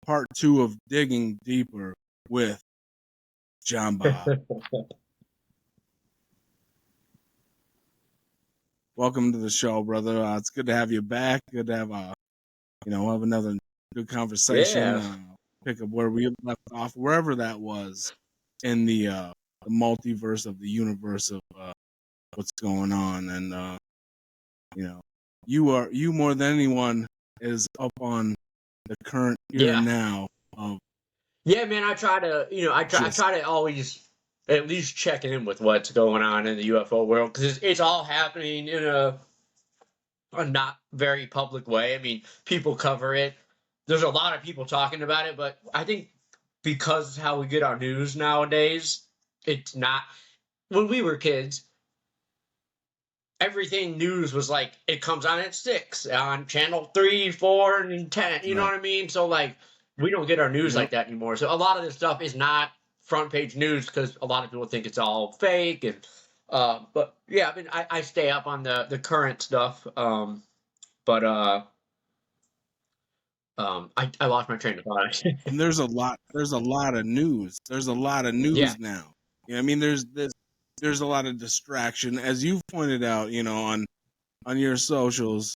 part 2 of Digging Deeper with Jon Bob. Welcome to the show, brother. It's good to have you back. Good to have have another good conversation. Yeah. Pick up where we left off, wherever that was in the multiverse of the universe of what's going on. And you more than anyone is up on the current here and now of. Yeah, man, I try to, I try to always at least check in with what's going on in the UFO world, because it's all happening in a not very public way. I mean, people cover it. There's a lot of people talking about it, but I think because how we get our news nowadays, it's not. When we were kids, everything news was like, it comes on at 6 on channel 3, 4, and 10. You know what I mean? So like, we don't get our news like that anymore. So a lot of this stuff is not front page news because a lot of people think it's all fake. And but yeah, I mean, I stay up on the current stuff. But I lost my train of thought. And there's a lot of news. There's a lot of news now. You know what I mean? There's a lot of distraction, as you've pointed out, on your socials.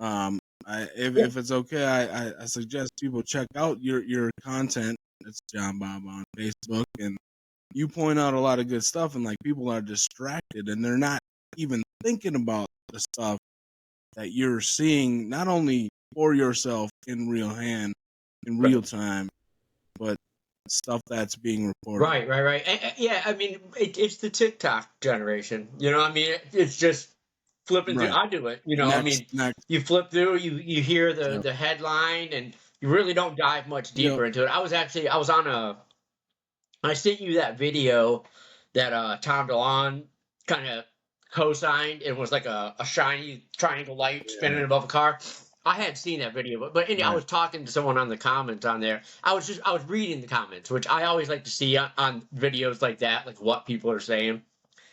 If it's okay, I suggest people check out your content. It's Jon Bob on Facebook, and you point out a lot of good stuff, and like people are distracted and they're not even thinking about the stuff that you're seeing, not only for yourself in real time, but stuff that's being reported. Right. And, yeah, I mean, it's the TikTok generation. I mean, it's just flipping through. I do it. You flip through, you hear the headline, and you really don't dive much deeper into it. I sent you that video that Tom DeLonge kind of co-signed. It was like a shiny triangle light spinning above a car. I had seen that video, but I was talking to someone on the comments on there. I was reading the comments, which I always like to see on videos like that, like what people are saying.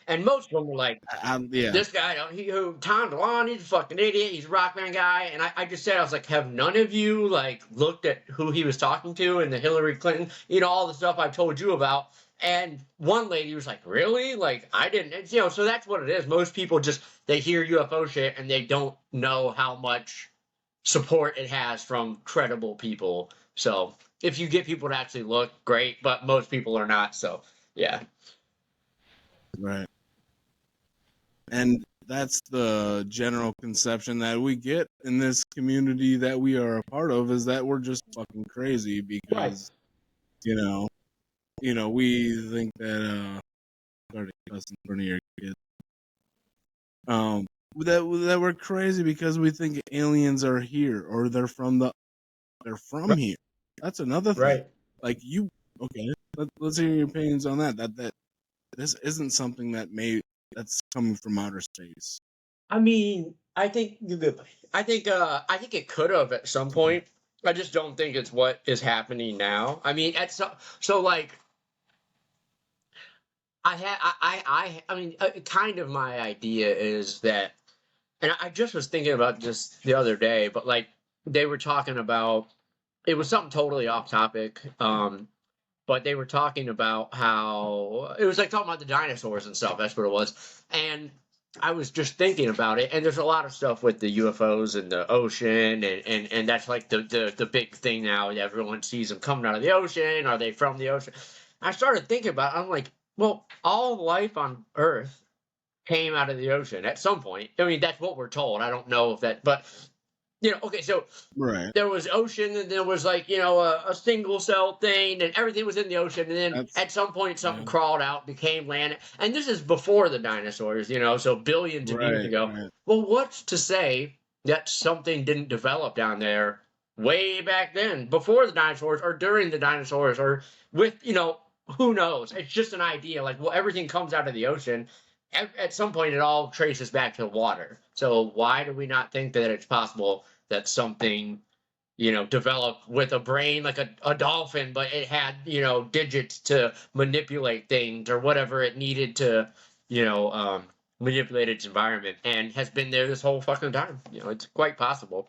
And most of them were like, this guy, Tom DeLonge, he's a fucking idiot. He's a rock band guy. And I just said, I was like, have none of you like looked at who he was talking to and the Hillary Clinton, all the stuff I've told you about? And one lady was like, really? Like, I didn't, so that's what it is. Most people they hear UFO shit and they don't know how much support it has from credible people. So if you get people to actually look, great, but most people are not. So yeah. Right. And that's the general conception that we get in this community that we are a part of, is that we're just fucking crazy because, we think that, sorry to cuss in front of your kids. That we're crazy because we think aliens are here or they're from here. That's another thing. Right. Like let's hear your opinions on that. That this isn't something that's coming from outer space. I mean, I think you're good. I think it could have at some point. I just don't think it's what is happening now. I mean, kind of my idea is that, and I just was thinking about this the other day, but like they were talking about, it was something totally off topic. But they were talking about how it was like talking about the dinosaurs and stuff. That's what it was. And I was just thinking about it. And there's a lot of stuff with the UFOs and the ocean. And that's like the big thing now. Everyone sees them coming out of the ocean. Are they from the ocean? I started thinking about it. I'm like, well, all life on Earth came out of the ocean at some point. I mean, that's what we're told. I don't know if that, but okay, so there was ocean, and there was like, a single cell thing, and everything was in the ocean, and then at some point something crawled out, became land, and this is before the dinosaurs, so billions of years ago. Right. Well, what's to say that something didn't develop down there way back then, before the dinosaurs, or during the dinosaurs, or with, who knows? It's just an idea. Like, well, everything comes out of the ocean. At some point, it all traces back to the water. So why do we not think that it's possible that something, developed with a brain like a dolphin, but it had, digits to manipulate things or whatever it needed to, manipulate its environment, and has been there this whole fucking time? It's quite possible.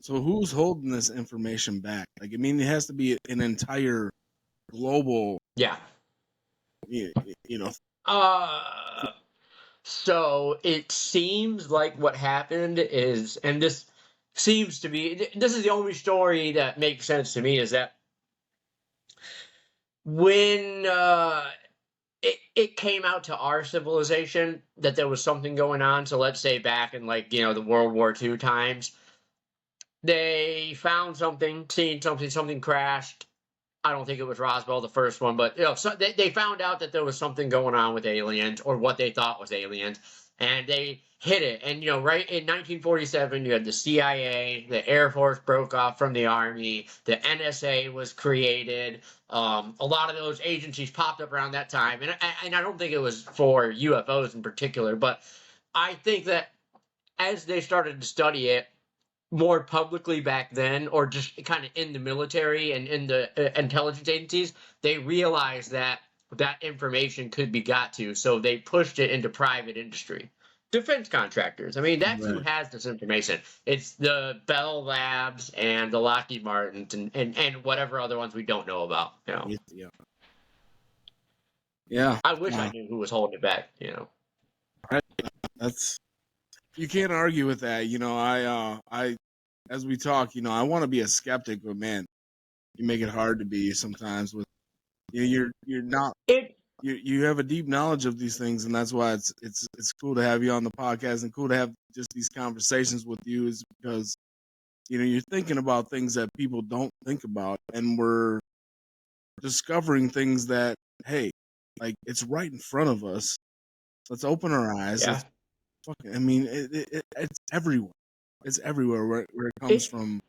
So who's holding this information back? Like, I mean, it has to be an entire global, Yeah. you know. So it seems like what happened is, and this seems to be, this is the only story that makes sense to me, is that when it came out to our civilization that there was something going on. So let's say back in, like, the World War II times, they found something, seen something, something crashed. I don't think it was Roswell, the first one, but so they found out that there was something going on with aliens, or what they thought was aliens, and they hid it. And right in 1947, you had the CIA, the Air Force broke off from the Army, the NSA was created. A lot of those agencies popped up around that time, and I don't think it was for UFOs in particular, but I think that as they started to study it more publicly back then, or just kind of in the military and in the intelligence agencies, they realized that that information could be got to, so they pushed it into private industry. Defense contractors. I mean, that's who Right. has this information. It's the Bell Labs and the Lockheed Martins and whatever other ones we don't know about. Yeah. I wish I knew who was holding it back. That's, you can't argue with that. I as we talk, I want to be a skeptic, but man, you make it hard to be sometimes. With you're not. You have a deep knowledge of these things, and that's why it's cool to have you on the podcast, and cool to have just these conversations with you, is because you're thinking about things that people don't think about, and we're discovering things that, hey, like, it's right in front of us. Let's open our eyes. Yeah. I mean, it's everywhere. It's everywhere where it comes from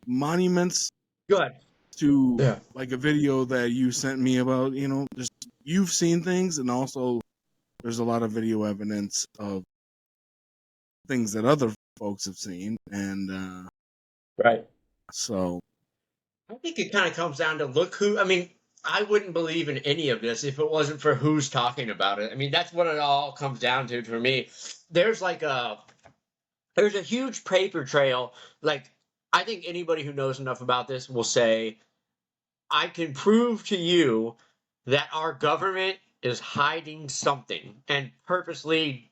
monuments Good. to Yeah. like a video that you sent me about, just you've seen things, and also there's a lot of video evidence of things that other folks have seen, and Right. so I think it kind of comes down to look who. I mean, I wouldn't believe in any of this if it wasn't for who's talking about it. I mean, that's what it all comes down to for me. There's like there's a huge paper trail. Like, I think anybody who knows enough about this will say, I can prove to you that our government is hiding something and purposely,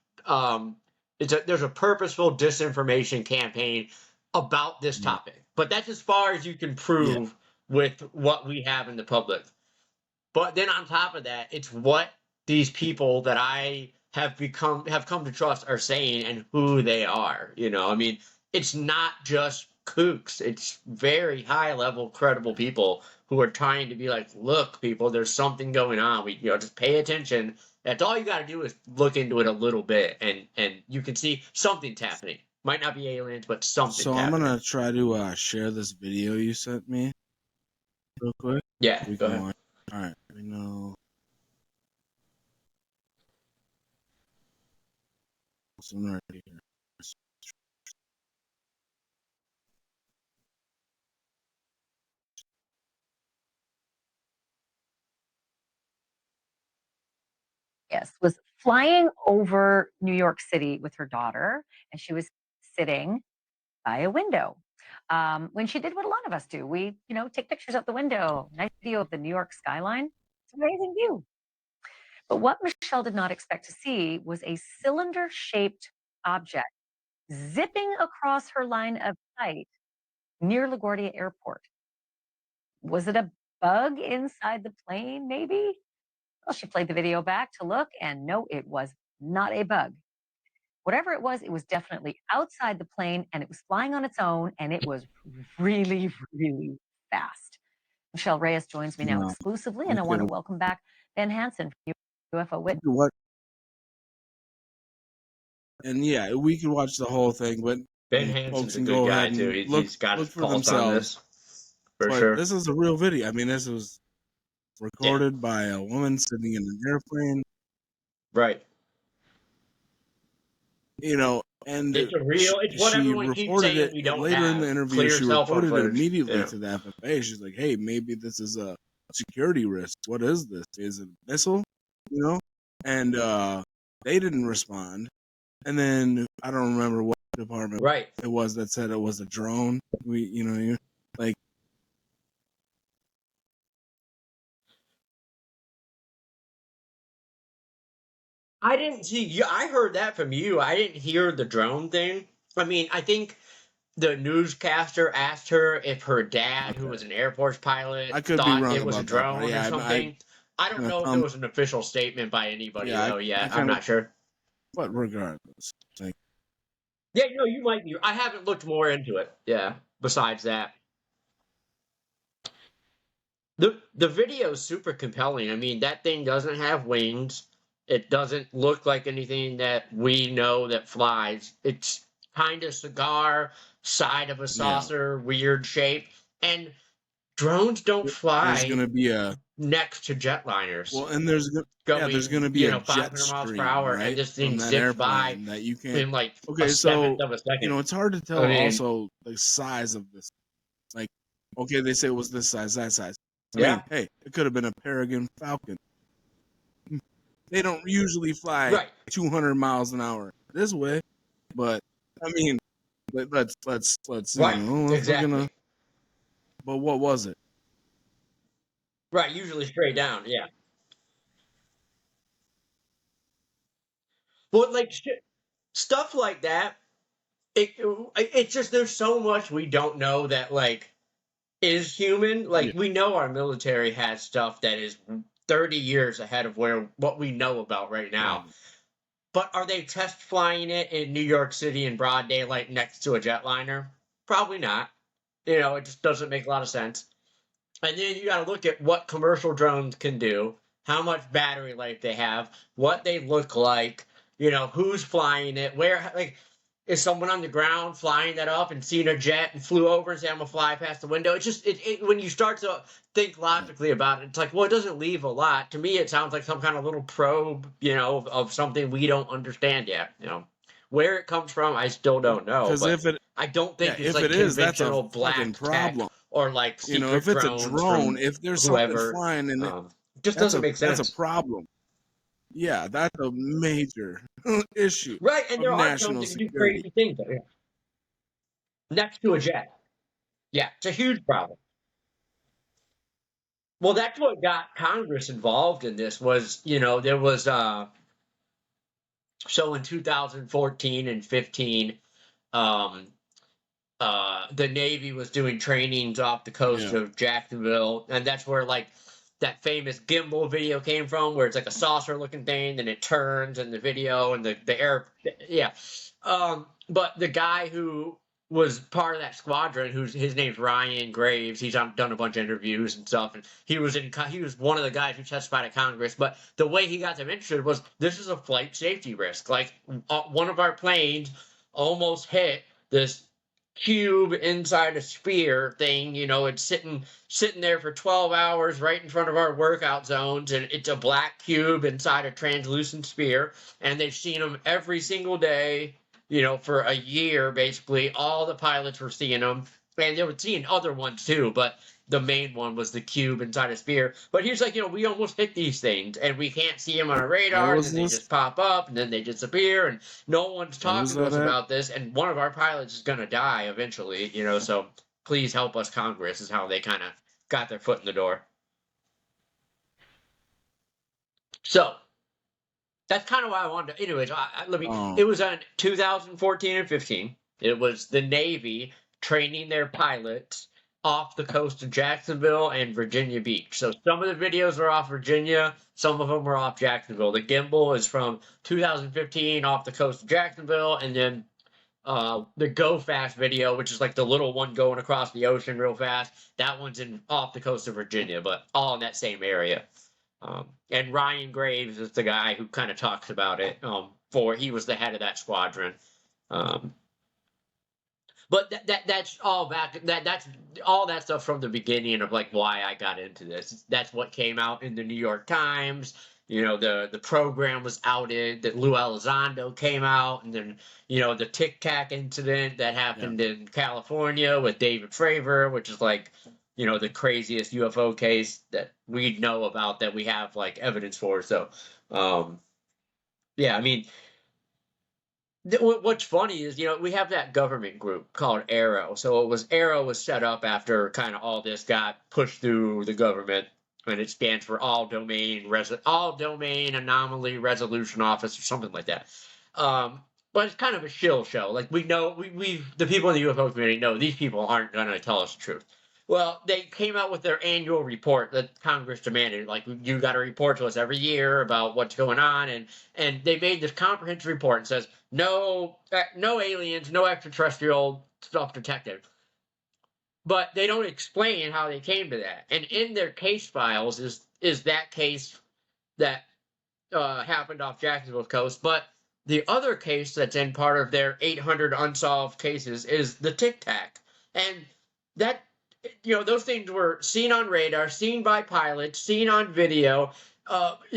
there's a purposeful disinformation campaign about this topic. But that's as far as you can yeah, prove with what we have in the public. But then on top of that, it's what these people that I have come to trust are saying and who they are. I mean, it's not just kooks. It's very high level, credible people who are trying to be like, look, people, there's something going on. We, just pay attention. That's all you got to do is look into it a little bit, and you can see something's happening. Might not be aliens, but something's so I'm happening. gonna try to share this video you sent me real quick. Yeah, We go can ahead. watch. All right, we know. Something right here. Yes, was flying over New York City with her daughter, and she was sitting by a window. When she did what a lot of us do, we, take pictures out the window, nice view of the New York skyline. It's an amazing view. But what Michelle did not expect to see was a cylinder-shaped object zipping across her line of sight near LaGuardia Airport. Was it a bug inside the plane, maybe? Well, she played the video back to look, and no, it was not a bug. Whatever it was definitely outside the plane, and it was flying on its own, and it was really, really fast. Michelle Reyes joins me now exclusively, and I want to welcome back Ben Hansen from UFO Witness. What? And yeah, we could watch the whole thing, but Ben folks Hansen's a can good go guy ahead too. and He's got his look for pulse on themselves. this, for But sure. this is a real video. I mean, this was recorded by a woman sitting in an airplane. Right. And it's a real. It's what she everyone keeps reported saying it we don't later have. in the interview. Clear She cell phone reported it footage. immediately to the FFA. She's like, "Hey, maybe this is a security risk. What is this? Is it a missile?" And they didn't respond. And then I don't remember what department Right. it was that said it was a drone. Like. I didn't see you. I heard that from you. I didn't hear the drone thing. I mean, I think the newscaster asked her if her dad, who Okay. was an Air Force pilot, I could be thought wrong it was a about that, but drone or yeah, something. I don't know if it was an official statement by anybody yeah, though I yet. I'm kind of, not sure. but regardless, like, Yeah, no, you might be. I haven't looked more into it. Yeah. Besides that, the video is super compelling. I mean, that thing doesn't have wings. It doesn't look like anything that we know that flies. It's kind of cigar, side of a yeah, saucer, weird shape. And drones don't there's fly gonna be a next to jetliners well, and there's going, gonna be a 500 jet miles per stream, hour, and right, this from thing that zips by airplane that you can't. in like a Okay, so seventh of a second. it's hard to tell I mean, also the size of this. Like, okay, they say it was this size, that size. I yeah, mean, hey, it could have been a Peregrine Falcon. They don't usually fly right, 200 miles an hour this way, but I mean, let's right, if we're gonna. exactly. But what was it? Right, usually straight down, yeah. But like stuff like that, it's just there's so much we don't know that like is human. Yeah, Like we know our military has stuff that is 30 years ahead of where what we know about right now. probably. But are they test flying it in New York City in broad daylight next to a jetliner? Probably not. It just doesn't make a lot of sense. And then you got to look at what commercial drones can do, how much battery life they have, what they look like, who's flying it, where, like, is someone on the ground flying that up and seeing a jet and flew over and say, I'm going to fly past the window? It's just, when you start to think logically about it, it's like, well, it doesn't leave a lot. To me, it sounds like some kind of little probe, of something we don't understand yet. Where it comes from, I still don't know. Because But if it, I don't yeah, think it's if like it is, that's a conventional fucking black tech problem. or like secret If it's a drones drone, from if there's something whoever. flying in it, Just doesn't make that's a sense. problem. Yeah, that's a major issue Right, and of there are drones national that can do security. crazy things next to a jet. Yeah, it's a huge problem. Well, that's what got Congress involved in this was, there was so in 2014 and 15, um the Navy was doing trainings off the coast Yeah, of Jacksonville, and that's where like that famous gimbal video came from, where it's like a saucer looking thing, and it turns in the video, and the air, yeah. But the guy who was part of that squadron, his name's Ryan Graves, he's done a bunch of interviews and stuff, and he was one of the guys who testified at Congress. But the way he got them interested was this is a flight safety risk. Like one of our planes almost hit this cube inside a sphere thing. It's sitting there for 12 hours right in front of our workout zones, and it's a black cube inside a translucent sphere, and they've seen them every single day, for a year. Basically all the pilots were seeing them, and they were seeing other ones too, but the main one was the cube inside a sphere. But he's like, we almost hit these things, and we can't see them on a where radar, and was then they this? just pop up, and then they disappear, and no one's Where was talking to that us at? about this. And one of our pilots is going to die eventually, so please help us, Congress, is how they kind of got their foot in the door. So that's kind of why I wanted to. Anyways, it was on 2014 and 15. It was the Navy training their pilots off the coast of Jacksonville and Virginia Beach. So some of the videos are off Virginia, some of them were off Jacksonville. The gimbal is from 2015 off the coast of Jacksonville, and then the Go Fast video, which is like the little one going across the ocean real fast, that one's off the coast of Virginia, but all in that same area. And Ryan Graves is the guy who kind of talks about it. He was the head of that squadron. But that's all back. That's all that stuff from the beginning of like why I got into this. That's what came out in the New York Times. The program was outed. That Lou Elizondo came out, and then the Tic Tac incident that happened in California with David Fravor, which is like the craziest UFO case that we know about, that we have like evidence for. So, yeah, I mean, What's funny is, we have that government group called Arrow. So Arrow was set up after kind of all this got pushed through the government, and it stands for All Domain Anomaly Resolution Office or something like that. But it's kind of a shill show. Like, we know, the people in the UFO community know these people aren't going to tell us the truth. Well, they came out with their annual report that Congress demanded. Like, you got to report to us every year about what's going on, and they made this comprehensive report and says no aliens, no extraterrestrial stuff detected. But they don't explain how they came to that. And in their case files is that case that happened off Jacksonville coast. But the other case that's in part of their 800 unsolved cases is the Tic Tac, and that. Those things were seen on radar, seen by pilots, seen on video,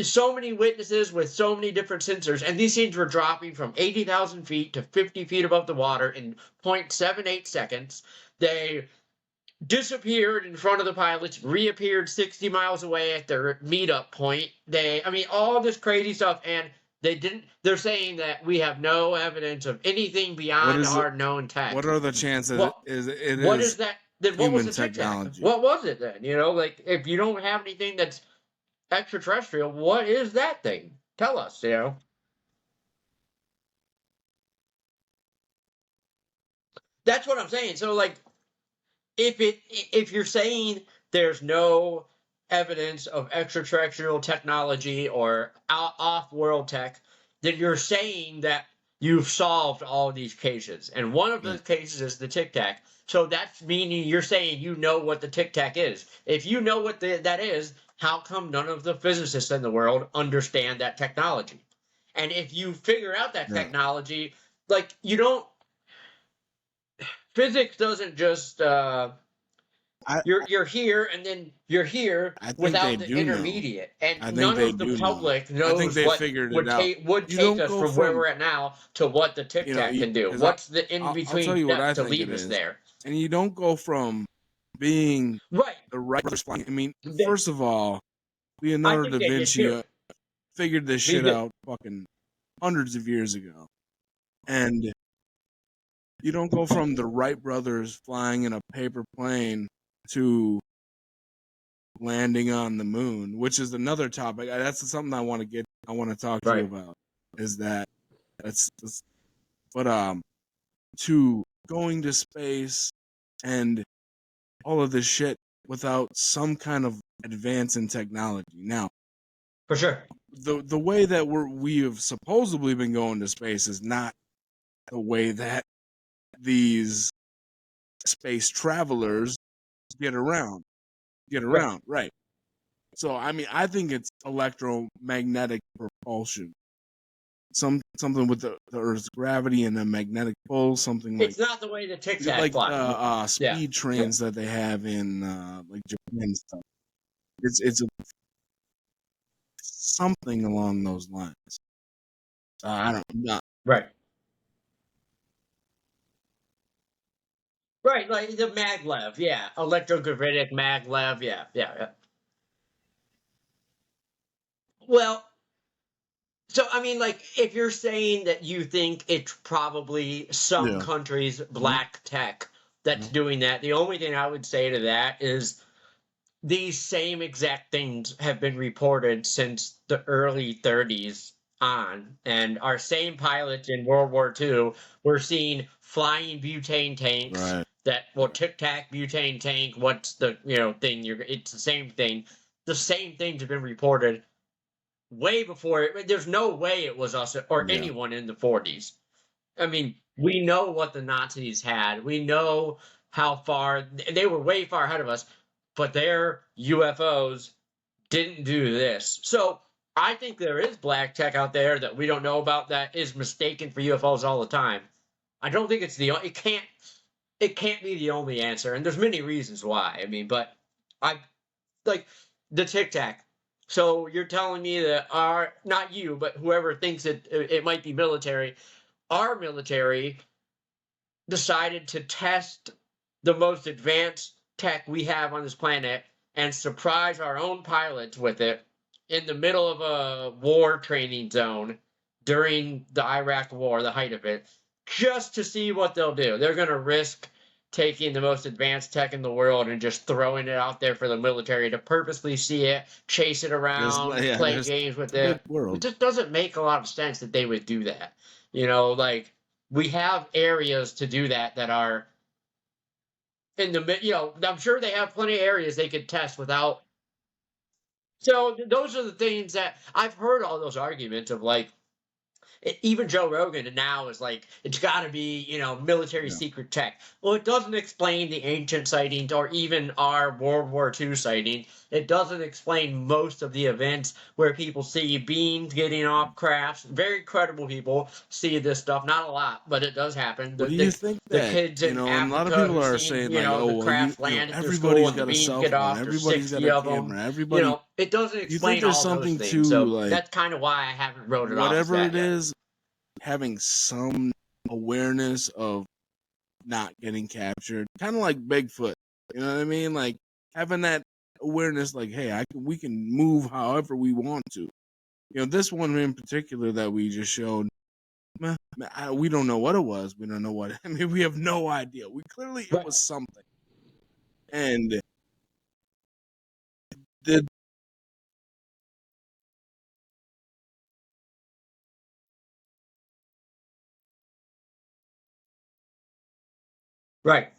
so many witnesses with so many different sensors, and these things were dropping from 80,000 feet to 50 feet above the water in 0.78 seconds. They disappeared in front of the pilots, reappeared 60 miles away at their meetup point. All this crazy stuff, and they're saying that we have no evidence of anything beyond our known tech. What are the chances what is that? Then what was the technology? What was it then? If you don't have anything that's extraterrestrial, what is that thing? Tell us, That's what I'm saying. So, like, if you're saying there's no evidence of extraterrestrial technology or off-world tech, then you're saying that you've solved all of these cases. And one of those cases is the Tic Tac. So that's meaning you're saying you know what the Tic Tac is. If you know what that is, how come none of the physicists in the world understand that technology? And if you figure out that technology, like, physics doesn't just you're here and then you're here without the intermediate, and none of the public knows what would take us from where we're at now to what the Tic Tac can do. What's the in-between step to lead us there? And you don't go from being the right brothers flying. First of all, Leonardo da Vinci figured this shit out fucking hundreds of years ago. And you don't go from the Wright brothers flying in a paper plane to landing on the moon, which is another topic. That's something I want to talk to you about. Is that to going to space and all of this shit without some kind of advance in technology. Now, for sure, the way that we have supposedly been going to space is not the way that these space travelers get around, right? So, I think it's electromagnetic propulsion. Something with the Earth's gravity and a magnetic pull, something like... It's not the way the Tic Tac like speed trains that they have in like Japan and stuff. It's something along those lines. I don't know. Right, like the maglev, electrogravitic maglev, yeah. Well, so, if you're saying that you think it's probably some country's black tech that's doing that, the only thing I would say to that is these same exact things have been reported since the early 30s on. And our same pilots in World War II were seeing flying butane tanks. Right. Tic Tac butane tank, what's the thing? It's the same thing. The same things have been reported way before. There's no way it was us or anyone in the 40s. We know what the Nazis had. We know how far they were, way far ahead of us, but their UFOs didn't do this. So I think there is black tech out there that we don't know about that is mistaken for UFOs all the time. I don't think it's it can't be the only answer, and there's many reasons why. But I like the Tic Tac. So you're telling me that not you, but whoever thinks it might be military, our military decided to test the most advanced tech we have on this planet and surprise our own pilots with it in the middle of a war training zone during the Iraq War, the height of it, just to see what they'll do. They're going to risk taking the most advanced tech in the world and just throwing it out there for the military to purposely see it, chase it around, play games with it. It just doesn't make a lot of sense that they would do that. You know, like, we have areas to do that are in the, you know, I'm sure they have plenty of areas they could test without. So those are the things that I've heard, all those arguments of, like, even Joe Rogan now is like, it's got to be, you know, military secret tech. Well, it doesn't explain the ancient sightings or even our World War II sighting. It doesn't explain most of the events where people see beings getting off crafts. Very credible people see this stuff. Not a lot, but it does happen. What do you think that, the kids in Africa, and a lot of people are saying, like, oh, the craft well, land at their school and the beings get off. Everybody's got a camera. Everybody, you know, it doesn't explain all those things. So like, that's kind of why I haven't wrote it off. Whatever it is, having some awareness of not getting captured, kind of like Bigfoot, you know what I mean? Like, having that awareness, like, hey, we can move however we want to. You know, this one in particular that we just showed, we don't know what it was. We don't know what. I mean, we have no idea. Clearly it was something, and the. Right.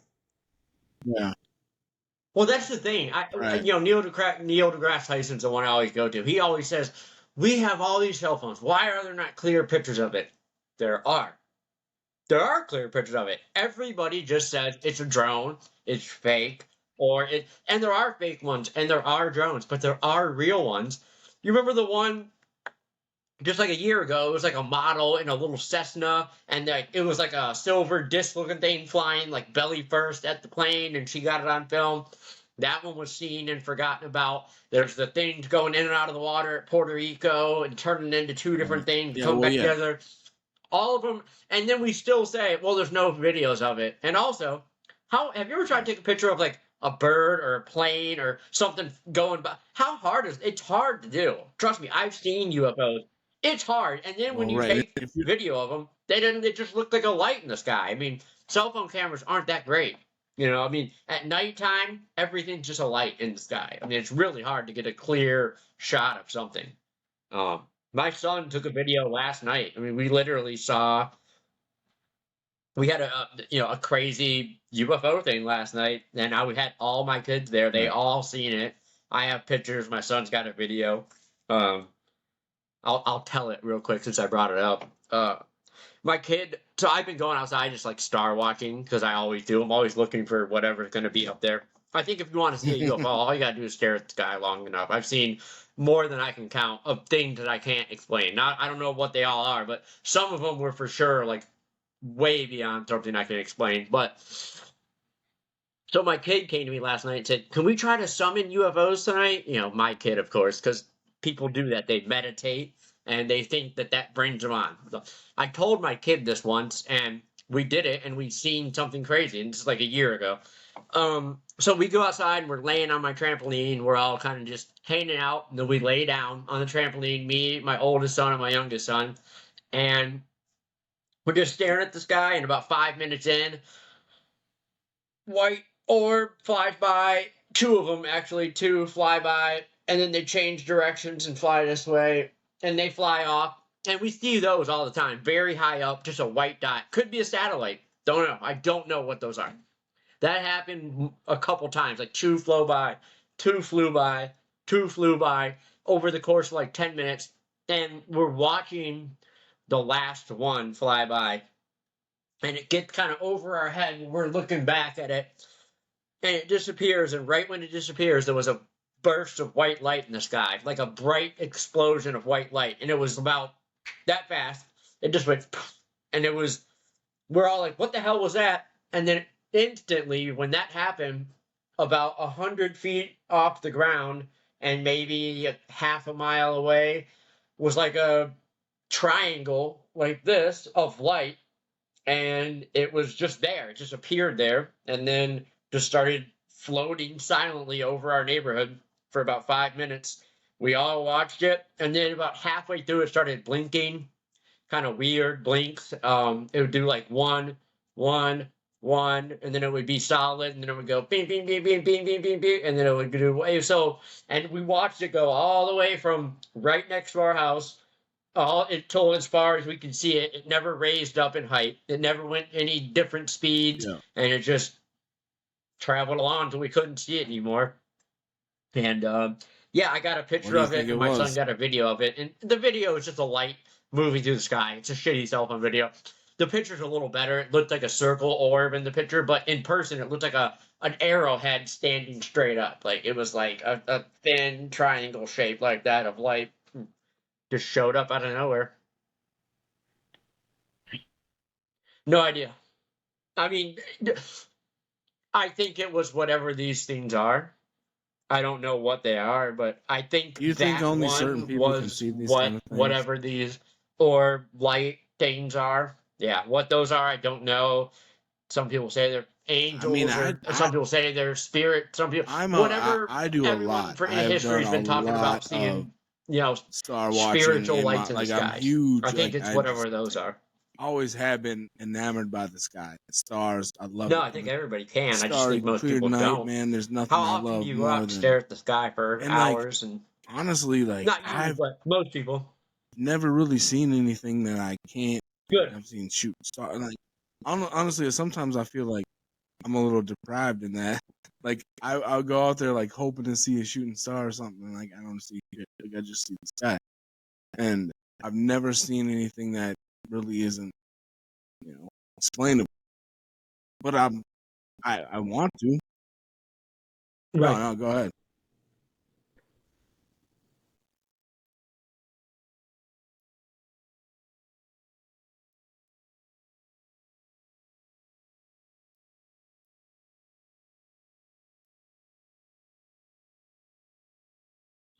Yeah. Well, that's the thing. You know, Neil deGrasse Tyson's the one I always go to. He always says, we have all these cell phones. Why are there not clear pictures of it? There are. There are clear pictures of it. Everybody just says it's a drone, it's fake, and there are fake ones, and there are drones, but there are real ones. You remember the one just like a year ago, it was like a model in a little Cessna, and it was like a silver disc-looking thing flying like belly first at the plane, and she got it on film. That one was seen and forgotten about. There's the things going in and out of the water at Puerto Rico and turning into two different things, come back together. All of them, and then we still say, well, there's no videos of it. And also, have you ever tried to take a picture of like a bird or a plane or something going by? How hard is it? It's hard to do. Trust me, I've seen UFOs. It's hard. And then when you take video of them, they just look like a light in the sky. I mean, cell phone cameras aren't that great. You know, I mean, at nighttime, everything's just a light in the sky. I mean, it's really hard to get a clear shot of something. My son took a video last night. I mean, we literally saw, we had a crazy UFO thing last night, and we had all my kids there. They all seen it. I have pictures. My son's got a video. I'll tell it real quick since I brought it up. My kid, so I've been going outside just like star watching because I always do. I'm always looking for whatever's going to be up there. I think if you want to see a UFO, all you got to do is stare at the sky long enough. I've seen more than I can count of things that I can't explain. I don't know what they all are, but some of them were for sure like way beyond something I can explain. But so my kid came to me last night and said, can we try to summon UFOs tonight? You know, my kid, of course, because people do that. They meditate and they think that brings them on. I told my kid this once, and we did it, and we'd seen something crazy, and this is like a year ago. So we go outside, and we're laying on my trampoline. We're all kind of just hanging out, and then we lay down on the trampoline, me, my oldest son, and my youngest son, and we're just staring at the sky, and about 5 minutes in, white orb flies by, two of them, actually, two fly by, and then they change directions and fly this way, and they fly off. And we see those all the time, very high up, just a white dot. Could be a satellite. Don't know. I don't know what those are. That happened a couple times, like two flew by, two flew by, two flew by over the course of like 10 minutes. And we're watching the last one fly by, and it gets kind of over our head, and we're looking back at it, and it disappears. And right when it disappears, there was a burst of white light in the sky, like a bright explosion of white light, and it was about that fast. It just went, and it was, we're all like, what the hell was that? And then instantly, when that happened, about 100 feet off the ground and maybe half a mile away was like a triangle like this of light, and it was just there. It just appeared there, and then just started floating silently over our neighborhood for about 5 minutes. We all watched it, and then about halfway through, it started blinking, kind of weird blinks. It would do like one, one, one, and then it would be solid, and then it would go beep, beep, beep, beep, beep, beep, beep, beep, and then it would do wave. So, and we watched it go all the way from right next to our house, all until as far as we could see it. It never raised up in height. It never went any different speeds, Yeah. and it just traveled along until we couldn't see it anymore. And yeah, I got a What picture do you of it, think it and my son was? got a video of it. And the video is just a light moving through the sky. It's a shitty cell phone video. The picture's a little better. It looked like a circle orb in the picture, but in person, it looked like an arrowhead standing straight up. Like it was like a thin triangle shape like that of light just showed up out of nowhere. No idea. I mean, I think it was whatever these things are. I don't know what they are, but I think You think that only certain one people can was see these kind of things? whatever these or light things are. Yeah, what those are, I don't know. Some people say they're I mean, angels, or some people say they're spirit. Some people, whatever. I do a Everyone lot. for in I've history done has a been talking lot about of seeing, you know, star watching spiritual in my lights in the like. I'm sky. huge. I think Like it's I whatever just those are. always have been enamored by the sky, the stars. I love No, it. I think everybody can. I just Starry, think most clear people night, don't. man. There's How nothing I often do love you go out more and than stare at the sky for and like hours? And honestly, like not you, I've but most people. never really seen anything that I can't. Good. I've seen shooting stars. Like honestly, sometimes I feel like I'm a little deprived in that. Like I'll go out there like hoping to see a shooting star or something. And, like I don't see it. Like I just see the sky, and I've never seen anything that really isn't, explainable. But I want to. Right. No, go ahead.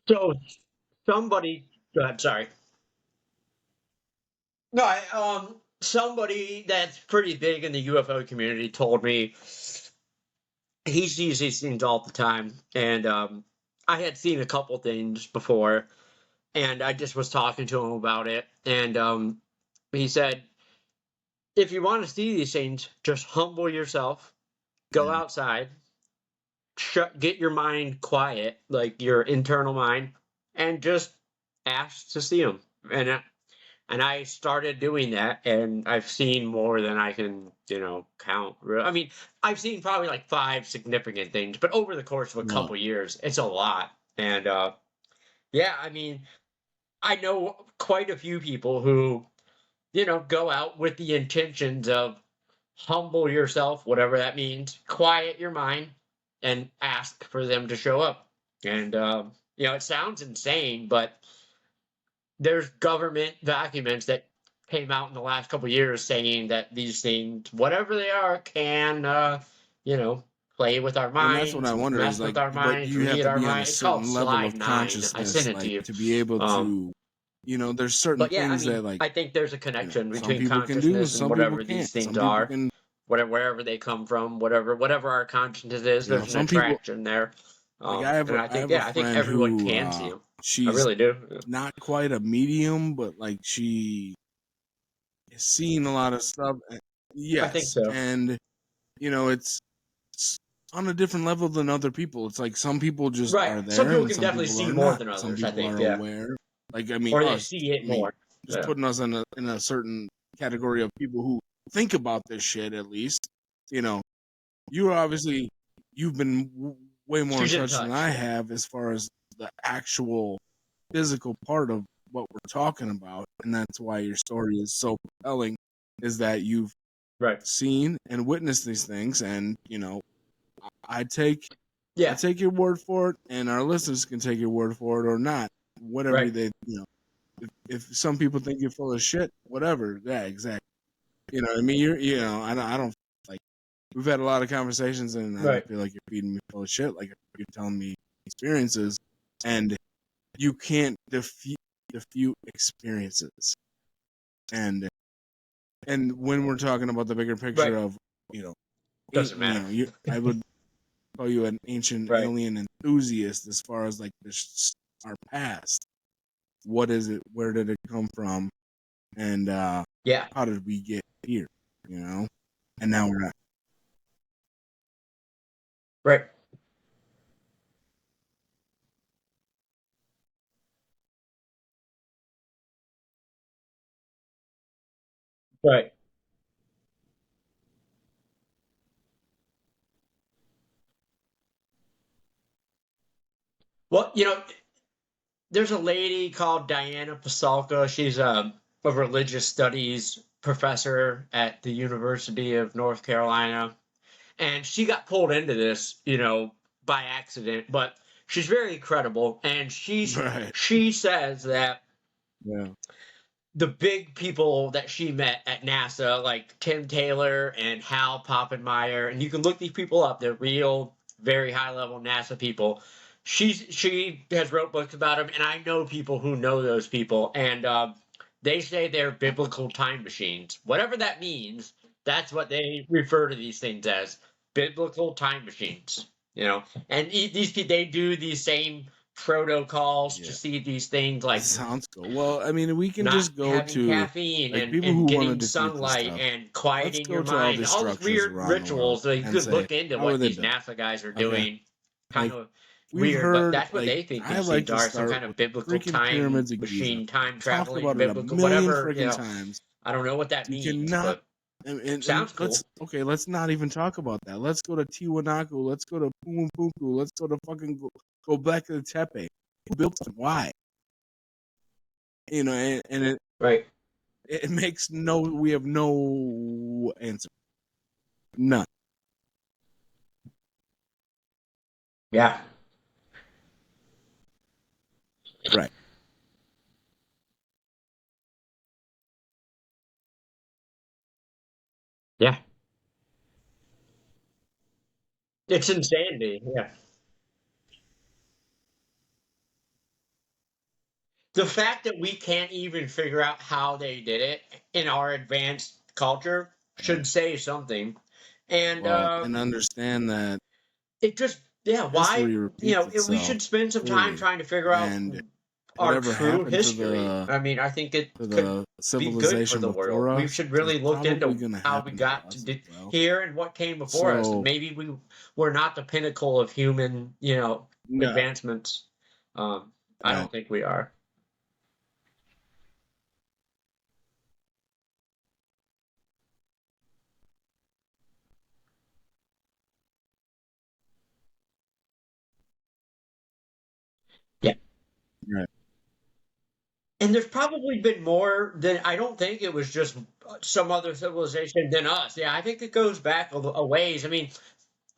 So somebody, go ahead, sorry. No, somebody that's pretty big in the UFO community told me he sees these things all the time, and I had seen a couple things before, and I just was talking to him about it, and he said, if you want to see these things, just humble yourself, go Yeah. outside, get your mind quiet, like your internal mind, and just ask to see them. And I started doing that, and I've seen more than I can, count. I mean, I've seen probably like 5 significant things, but over the course of a Well, couple years, it's a lot. And yeah, I mean, I know quite a few people who, go out with the intentions of humble yourself, whatever that means, quiet your mind, and ask for them to show up. And it sounds insane, but there's government documents that came out in the last couple of years saying that these things, whatever they are, can, play with our and that's what I minds, wonder is mess like, with our but minds, you have read to our be on a minds. It's called certain level Slide of 9. I consciousness, sent it to like you. to be able to, there's certain But yeah, I things that mean, like, I think there's a connection some between people can do and consciousness and some people whatever can't. these things Some people are, can, wherever they come from, whatever our consciousness is. There's an some people attraction there, like and I have a I think friend everyone who can see them. I she's really do. not quite a medium, but like she is seeing a lot of stuff. I think Yes, so. and it's on a different level than other people. It's like some people just Right. are Some there people and can some definitely people see are more not. than Some others, I people think, are yeah. aware. Like I mean Or they us. see it I mean, more. just Yeah. putting us in a certain category of people who think about this shit at least. You know, you are obviously you've been way more in She's in touch than touch. I have as far as the actual physical part of what we're talking about, and that's why your story is so compelling. Is that you've Right. seen and witnessed these things, and I take Yeah. your word for it, and our listeners can take your word for it or not. Whatever Right. they, if some people think you're full of shit, whatever. Yeah, exactly. You know, what I mean, I don't like. We've had a lot of conversations, and I Right. don't feel like you're feeding me full of shit. Like you're telling me experiences, and you can't defute experiences. And when we're talking about the bigger picture Right. of, you know, Doesn't matter. I would call you an ancient Right. alien enthusiast as far as like our past. What is it? Where did it come from? And how did we get here? You know, and now we're not. Right. Right. Well, there's a lady called Diana Pasalka. She's a religious studies professor at the University of North Carolina. And she got pulled into this, by accident, but she's very credible. And she says that the big people that she met at NASA, like Tim Taylor and Hal Poppenmeyer, and you can look these people up, they're real, very high level NASA people. She has wrote books about them, and I know people who know those people, and they say they're biblical time machines. Whatever that means, that's what they refer to these things as, biblical time machines. And these people, they do these same protocols to see these things, like sounds cool. Well, I mean, we can not just go having to caffeine like and, people and who want to getting defeat this sunlight stuff. and Let's quieting go your to all mind. these All these structures weird around the world rituals that you and could say, look into how are what they these done? NASA guys are Okay. doing. Kind Like, of we've weird, but heard, that's what like, they think I these like things to are. Some start kind of with the biblical freaking time pyramids of Giza. machine, time Talked traveling, about it a biblical, million whatever. freaking times. I don't know what that You means, cannot. but And sounds cool. let's not even talk about that. Let's go to Tiwanaku. Let's go to Pumapunku. Let's go to fucking go back to the Tepe. Who built them? Why? And it Right. it makes we have no answer. None. Yeah. Right. Yeah. It's insanity. Yeah. The fact that we can't even figure out how they did it in our advanced culture should say something. And Well, and understand that it just, why, history repeats we itself should spend some time clearly, trying to figure out and our whatever true happened to history. I mean, I think it could the be good for civilization the world. before We us should is really look probably into going to how we happen to got us to as well. here and what came before us. And maybe we were not the pinnacle of human, advancements. I don't think we are. Yeah. Right. And there's probably been more than, I don't think it was just some other civilization than us. Yeah, I think it goes back a ways. I mean,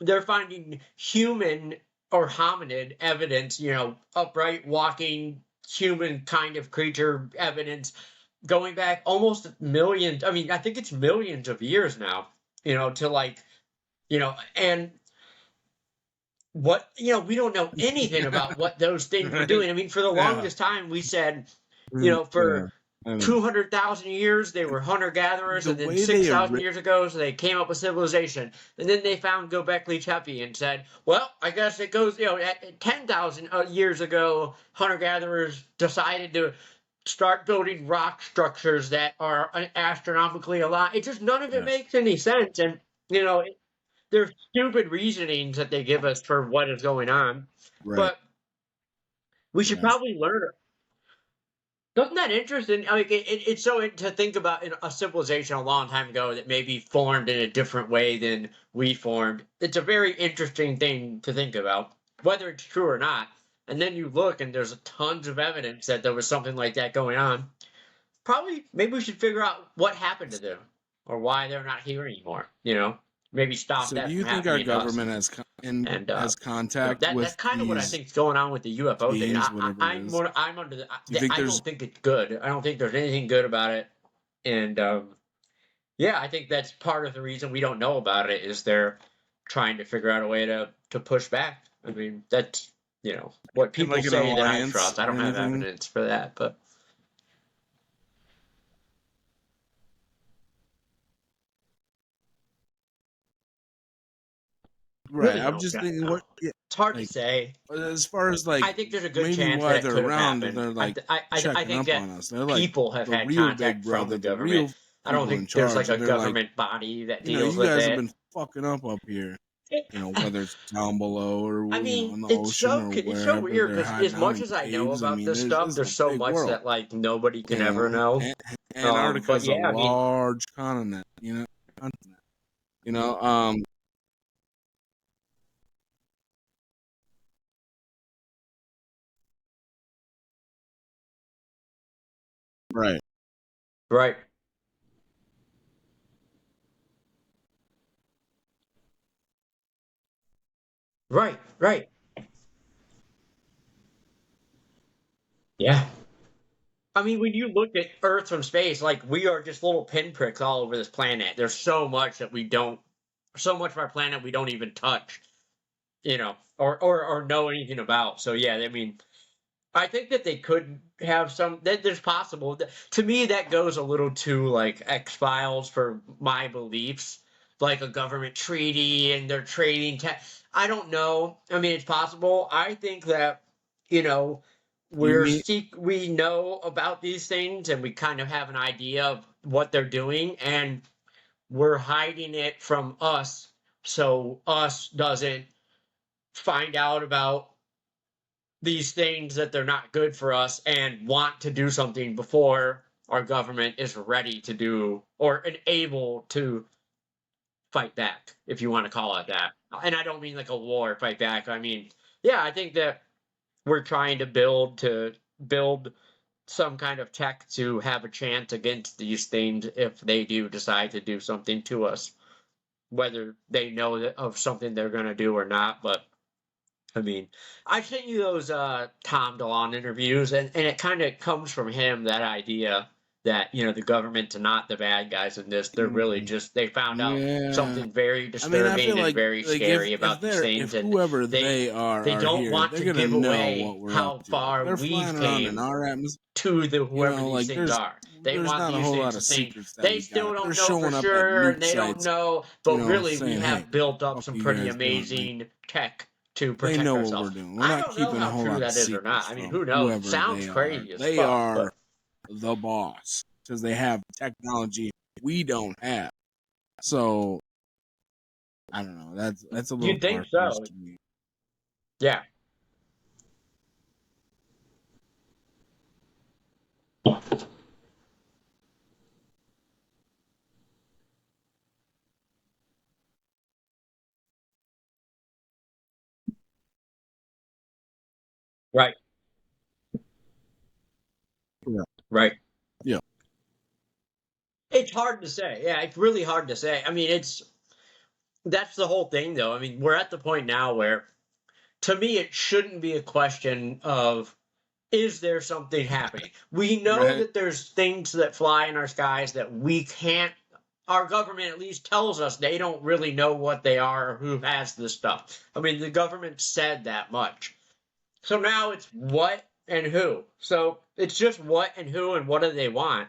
they're finding human or hominid evidence, upright walking human kind of creature evidence going back almost millions. I mean, I think it's millions of years now, to like, and what, we don't know anything about what those things were Right. doing. I mean, for the Yeah. longest time, we said, Yeah. for I mean, 200,000 years they were hunter-gatherers, the and then way they 6,000 years ago, so they came up with civilization. And then they found Göbekli Tepe and said, well, I guess it goes, at 10,000 years ago, hunter-gatherers decided to start building rock structures that are astronomically a lot. It just, none of it makes any sense. And, there's stupid reasonings that they give us for what is going on. Right. But we should probably learn. Isn't that interesting? Like it's so to think about a civilization a long time ago that maybe formed in a different way than we formed. It's a very interesting thing to think about, whether it's true or not. And then you look, and there's tons of evidence that there was something like that going on. Probably, maybe we should figure out what happened to them, or why they're not here anymore. Maybe stop So, do that you from think our happening to us. government has contact with That's kind of what I these think is going on with the UFO thing. beings, whatever it is? I'm under the. Do you think I don't think it's good. I don't think there's anything good about it. And yeah, I think that's part of the reason we don't know about it is they're trying to figure out a way to push back. I mean, that's what people like an say that I alliance trust. I or don't have anything? evidence for that, but Right. really I'm don't just got thinking, no. what? It's hard to Like, say. as far as like I think there's a good maybe chance why that it they're could have around, happened. they're like I checking think up that on us. They're like people have the had real big contact from brother, the the real government. I don't people in think there's like charge. a They're like, government body that you know, deals you with guys have it. been fucking up here. It- You know, whether it's down below or I you know mean, in the it's ocean or so wherever weird they're because hiding as out much in as I know caves. I about mean, this stuff, this is there's a so big much world. that like nobody can You ever know, know. Antarctica But is a yeah, I mean, large continent. You know, continent. You know, right. right, right. Yeah. I mean, when you look at Earth from space, like we are just little pinpricks all over this planet. There's so much that we don't, so much of our planet we don't even touch, or know anything about. So yeah, I mean, I think that they could have some. That there's possible. To me, that goes a little too like X Files for my beliefs, like a government treaty and they're trading. I don't know. I mean, it's possible. I think that you know You mean we know about these things and we kind of have an idea of what they're doing, and we're hiding it from us, so us doesn't find out about these things that they're not good for us and want to do something before our government is ready to do or able to fight back, if you want to call it that. And I don't mean like a war fight back. I mean, yeah, I think that we're trying to build some kind of tech to have a chance against these things if they do decide to do something to us, whether they know of something they're going to do or not. But I mean, I sent you those Tom DeLonge interviews, and it kind of comes from him, that idea that the government's not the bad guys in this. They're really mm, just they found out yeah? something very I mean, I feel disturbing and very like scary if about these they're things, if and whoever they they they are don't here, want they're to gonna give know away what we're up how to. If far they're we've flying around in came our atmosphere, to the you whoever know, these like things are. They there's want not a these whole things lot to of think secrets that they we got. still If they're don't know for showing up at sure, and nuke they don't sites, know, you but know, really we saying, "Hey, have built up fuck some you pretty guys doing?" Like amazing tech to they protect know what we're ourselves. doing. We're I not don't know keeping a how whole true lot of that is or secrets not. I mean, from who knows? It whoever sounds they are. crazy as They fuck, but are the boss because they have technology we don't have. So I don't know. That's a little you'd think far fetched so. to me. Yeah. Right. Yeah. Right. Yeah. It's hard to say. Yeah, it's really hard to say. I mean, that's the whole thing, though. I mean, we're at the point now where, to me, it shouldn't be a question of is there something happening? We know Right. that there's things that fly in our skies that we can't. Our government at least tells us they don't really know what they are or who has this stuff. I mean, the government said that much. So now it's what and who. So it's just what and who and what do they want.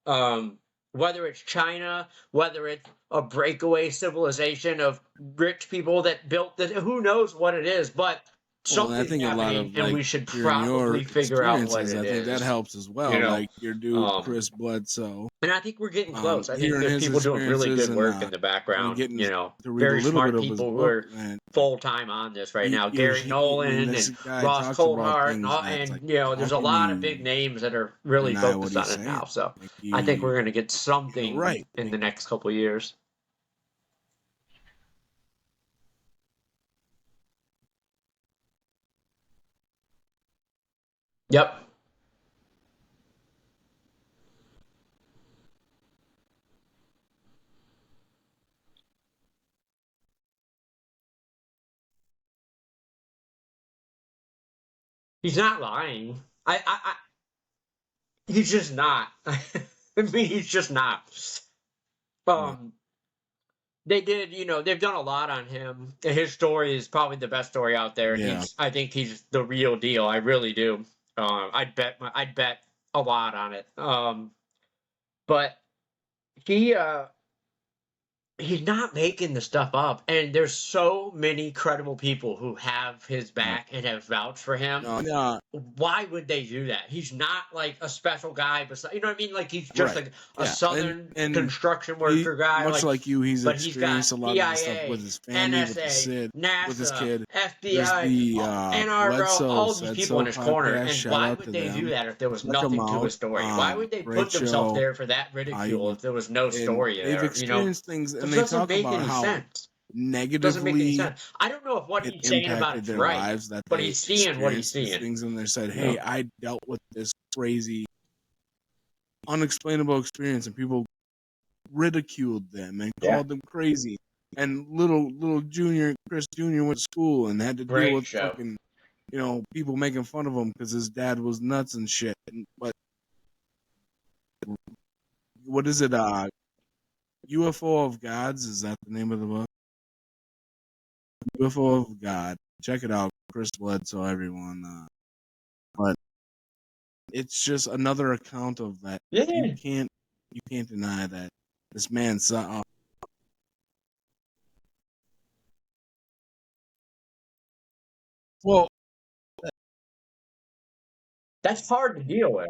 Um, whether it's China, whether it's a breakaway civilization of rich people that built this, who knows what it is, but Well, and I something's think a lot happening of and like we should hearing your probably figure out what experiences, it I think that is. helps as You well. know, Like your dude um, Chris Bledsoe, and I think we're getting close. I think hearing there's his people doing really experiences good and work in the background, getting to read a very little bit smart of his people who book, are and like full time on this right now. Gary when Nolan this and guy Ross talks about Coldhart and things all, that's like, and how there's a can lot of big you names that are really deny what focused on he's it now. saying? So Like I think we're you, going to get something right? in Like the next couple of years. Yep. He's not lying. He's just not. I mean, he's just not. yeah, Um, they did, they've done a lot on him. His story is probably the best story out there, and yeah. I think he's the real deal. I really do. I'd bet a lot on it. But he, he's not making the stuff up, and there's so many credible people who have his back and have vouched for him. No. Why would they do that? He's not like a special guy, but you know what I mean. Like he's just like a southern construction worker guy. Much like you, he's but experienced he's got a lot CIA, of the stuff with his family, NSA, with the Sid, NASA, with his kid. FBI, NRO, Bledsoe all these people in his corner. And why would they do that if there was nothing to his story? Why would they put themselves there for that ridicule if there was no story there? They've experienced things, and they talk about how negatively doesn't make any sense. I don't know if what he's saying about it's right, lives, that but he's seeing what he's seeing. Things and they said, "Hey, I dealt with this crazy, unexplainable experience," and people ridiculed them and called them crazy. And little Chris Jr. went to school and had to deal with fucking, people making fun of him because his dad was nuts and shit. But what is it? UFO of Gods, is that the name of the book? UFO of God. Check it out, Chris Bledsoe, everyone. But it's just another account of that. Yeah. You can't deny that this man saw. Well, that's hard to deal with.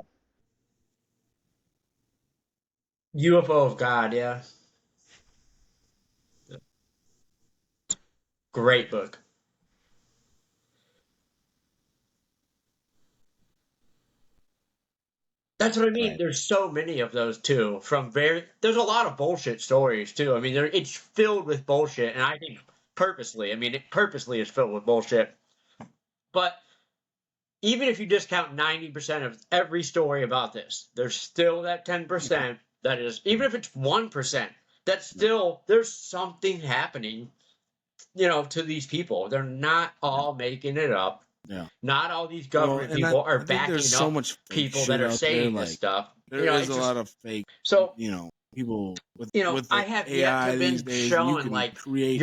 UFO of God, yeah. Great book. That's what I mean. Right. There's so many of those too. There's a lot of bullshit stories too. I mean, it's filled with bullshit, and I think purposely. I mean, it purposely is filled with bullshit. But even if you discount 90% of every story about this, there's still that 10% that is. Even if it's 1%, that's still there's something happening. To these people, they're not all making it up. Yeah. Not all these government people are backing up so much people that are saying this stuff. There is a lot of fake. So people with I have AI yet to been shown like create.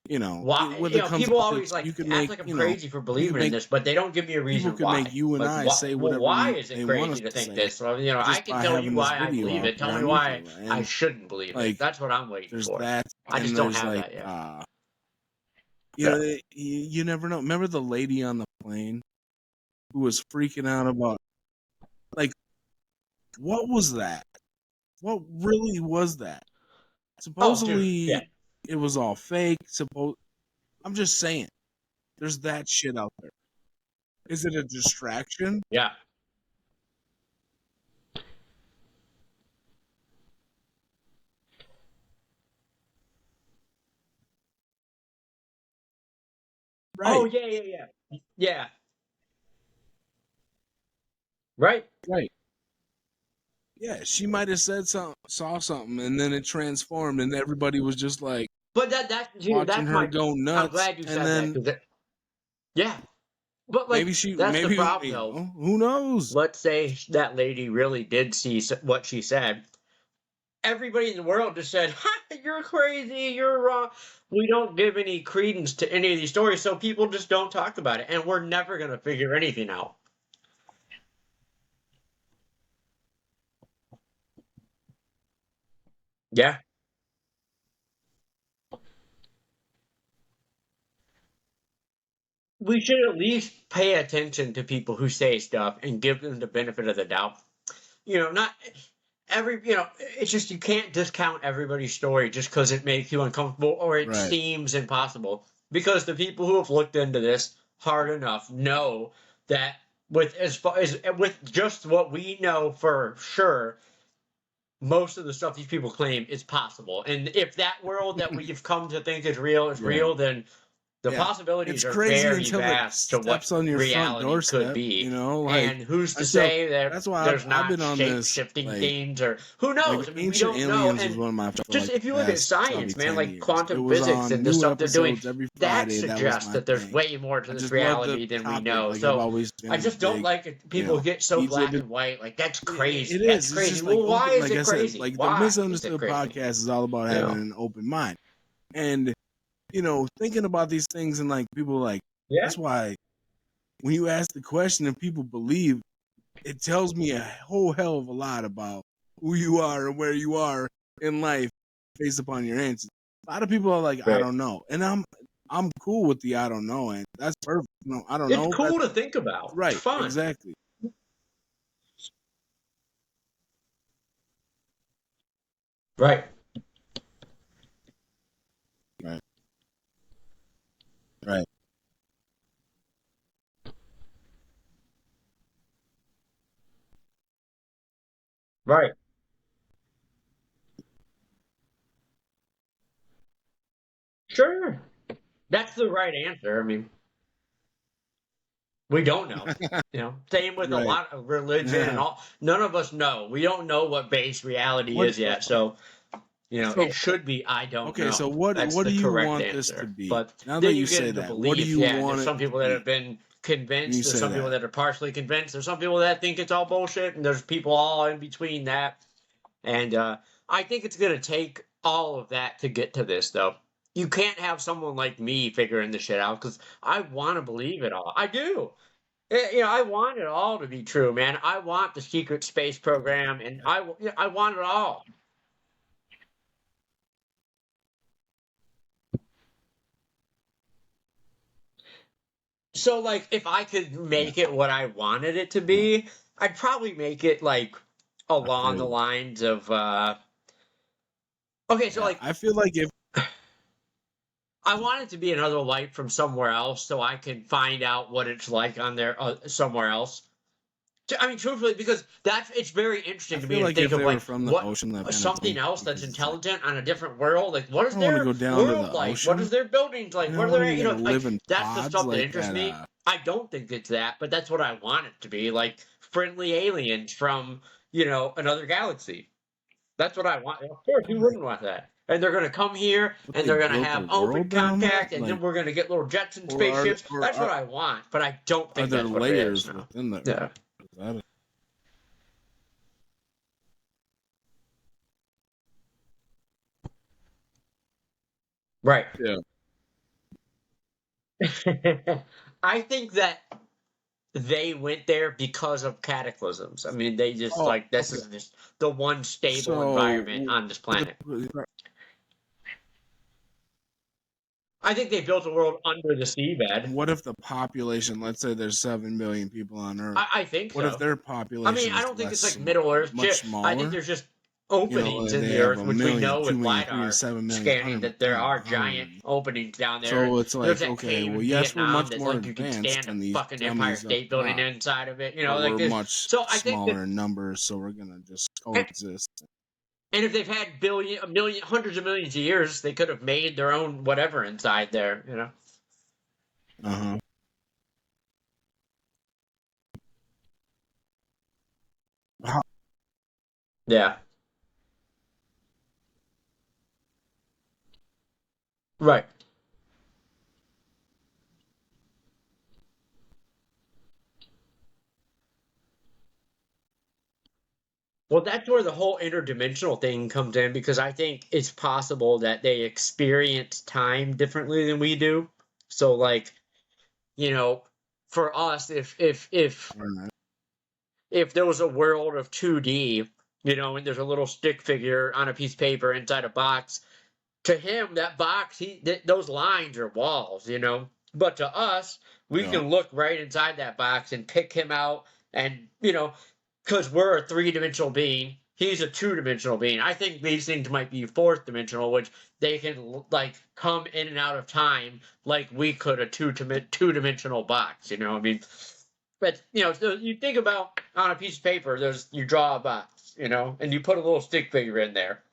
People always like act like I'm crazy for believing in this, but they don't give me a reason why. Make you and I say whatever. Why is it crazy to think this? So, I can tell you why I believe it. Tell me why I shouldn't believe it. That's what I'm waiting for. I just don't have that yet. You never know. Remember the lady on the plane who was freaking out about, like, what was that? What really was that? Supposedly, it was all fake. I'm just saying, there's that shit out there. Is it a distraction? Yeah. Right. Oh, yeah. Right. Yeah, she might have said saw something, and then it transformed, and everybody was just like, but that's her go nuts. I'm glad you said that. Yeah, but like that's the problem, though. Who knows? Let's say that lady really did see what she said. Everybody in the world just said, "You're crazy. You're wrong." We don't give any credence to any of these stories, so people just don't talk about it, and we're never gonna figure anything out. Yeah. We should at least pay attention to people who say stuff and give them the benefit of the doubt. Not every, it's just you can't discount everybody's story just because it makes you uncomfortable or it seems impossible. Because the people who have looked into this hard enough know that with just what we know for sure, most of the stuff these people claim is possible. And if that world that we've come to think is real is real, then the possibilities are very vast to what reality could be. And who's to say that there's not shape-shifting things, or who knows? We don't know. And just if you look at science, man, like quantum physics and the stuff they're doing, that suggests that there's way more to this reality than we know. So I just don't like it. People get so black and white. Like, that's crazy. That's crazy. Well, why is it crazy? Like, the Misunderstood podcast is all about having an open mind. And thinking about these things, and like people that's why when you ask the question and people believe, it tells me a whole hell of a lot about who you are and where you are in life based upon your answers. A lot of people are like, I don't know, and I'm cool with the I don't know, and that's perfect. No, I don't know. It's cool to think about. Right. It's fun. Exactly. Right. Right. Right. Right. Sure. That's the right answer. I mean, we don't know. Same with a lot of religion and all. None of us know. We don't know what base reality is yet. So, it should be I don't know. Okay, so what do you want this to be? But now then that you you get say into that, belief. what do you want there's some people that have been convinced. There's some people that are partially convinced. There's some people that think it's all bullshit, and there's people all in between that. And I think it's going to take all of that to get to this, though. You can't have someone like me figuring this shit out because I want to believe it all. I do. I want it all to be true, man. I want the secret space program, and I want it all. So, like, if I could make it what I wanted it to be, I'd probably make it like along the lines of. Okay, so like I feel like if I want it to be another light from somewhere else, so I can find out what it's like on there somewhere else. I mean, truthfully, because it's very interesting to me to think of like from the ocean, something else that's intelligent on a different world. Like, what is their world like? ocean. What is their buildings like? What are their like, that's the stuff that interests me. I don't think it's that, but that's what I want it to be, like friendly aliens from another galaxy. That's what I want. Of course, who wouldn't want that? And they're going to come here, and they're going to have open contact, and then we're going to get little jets and spaceships. That's what I want, but I don't think that's what layers it is within there. Yeah. Right. Yeah. I think that they went there because of cataclysms. I mean, they just this is just the one stable environment on this planet. I think they built a world under the seabed. What if the population, let's say there's 7 billion people on Earth. I think what if their population I mean, I don't think it's like Middle Earth much shit. smaller? I think there's just openings in the Earth, which we know with LiDAR scanning that there are giant openings down there. So it's like, okay, well, yes, we're much more like you can advanced stand than a these fucking Empire State Building inside of it. Like we're this. much so I think smaller in numbers, so we're gonna just coexist. And if they've had hundreds of millions of years, they could have made their own whatever inside there. Yeah. Right. Well, that's where the whole interdimensional thing comes in, because I think it's possible that they experience time differently than we do. So, like, for us, if there was a world of 2D, and there's a little stick figure on a piece of paper inside a box, to him, that box, those lines are walls, But to us, we can look right inside that box and pick him out, and because we're a 3-dimensional being, he's a 2-dimensional being. I think these things might be 4th dimensional, which they can like come in and out of time like we could a 2-dimensional box. I mean, but so you think about on a piece of paper, you draw a box, and you put a little stick figure in there.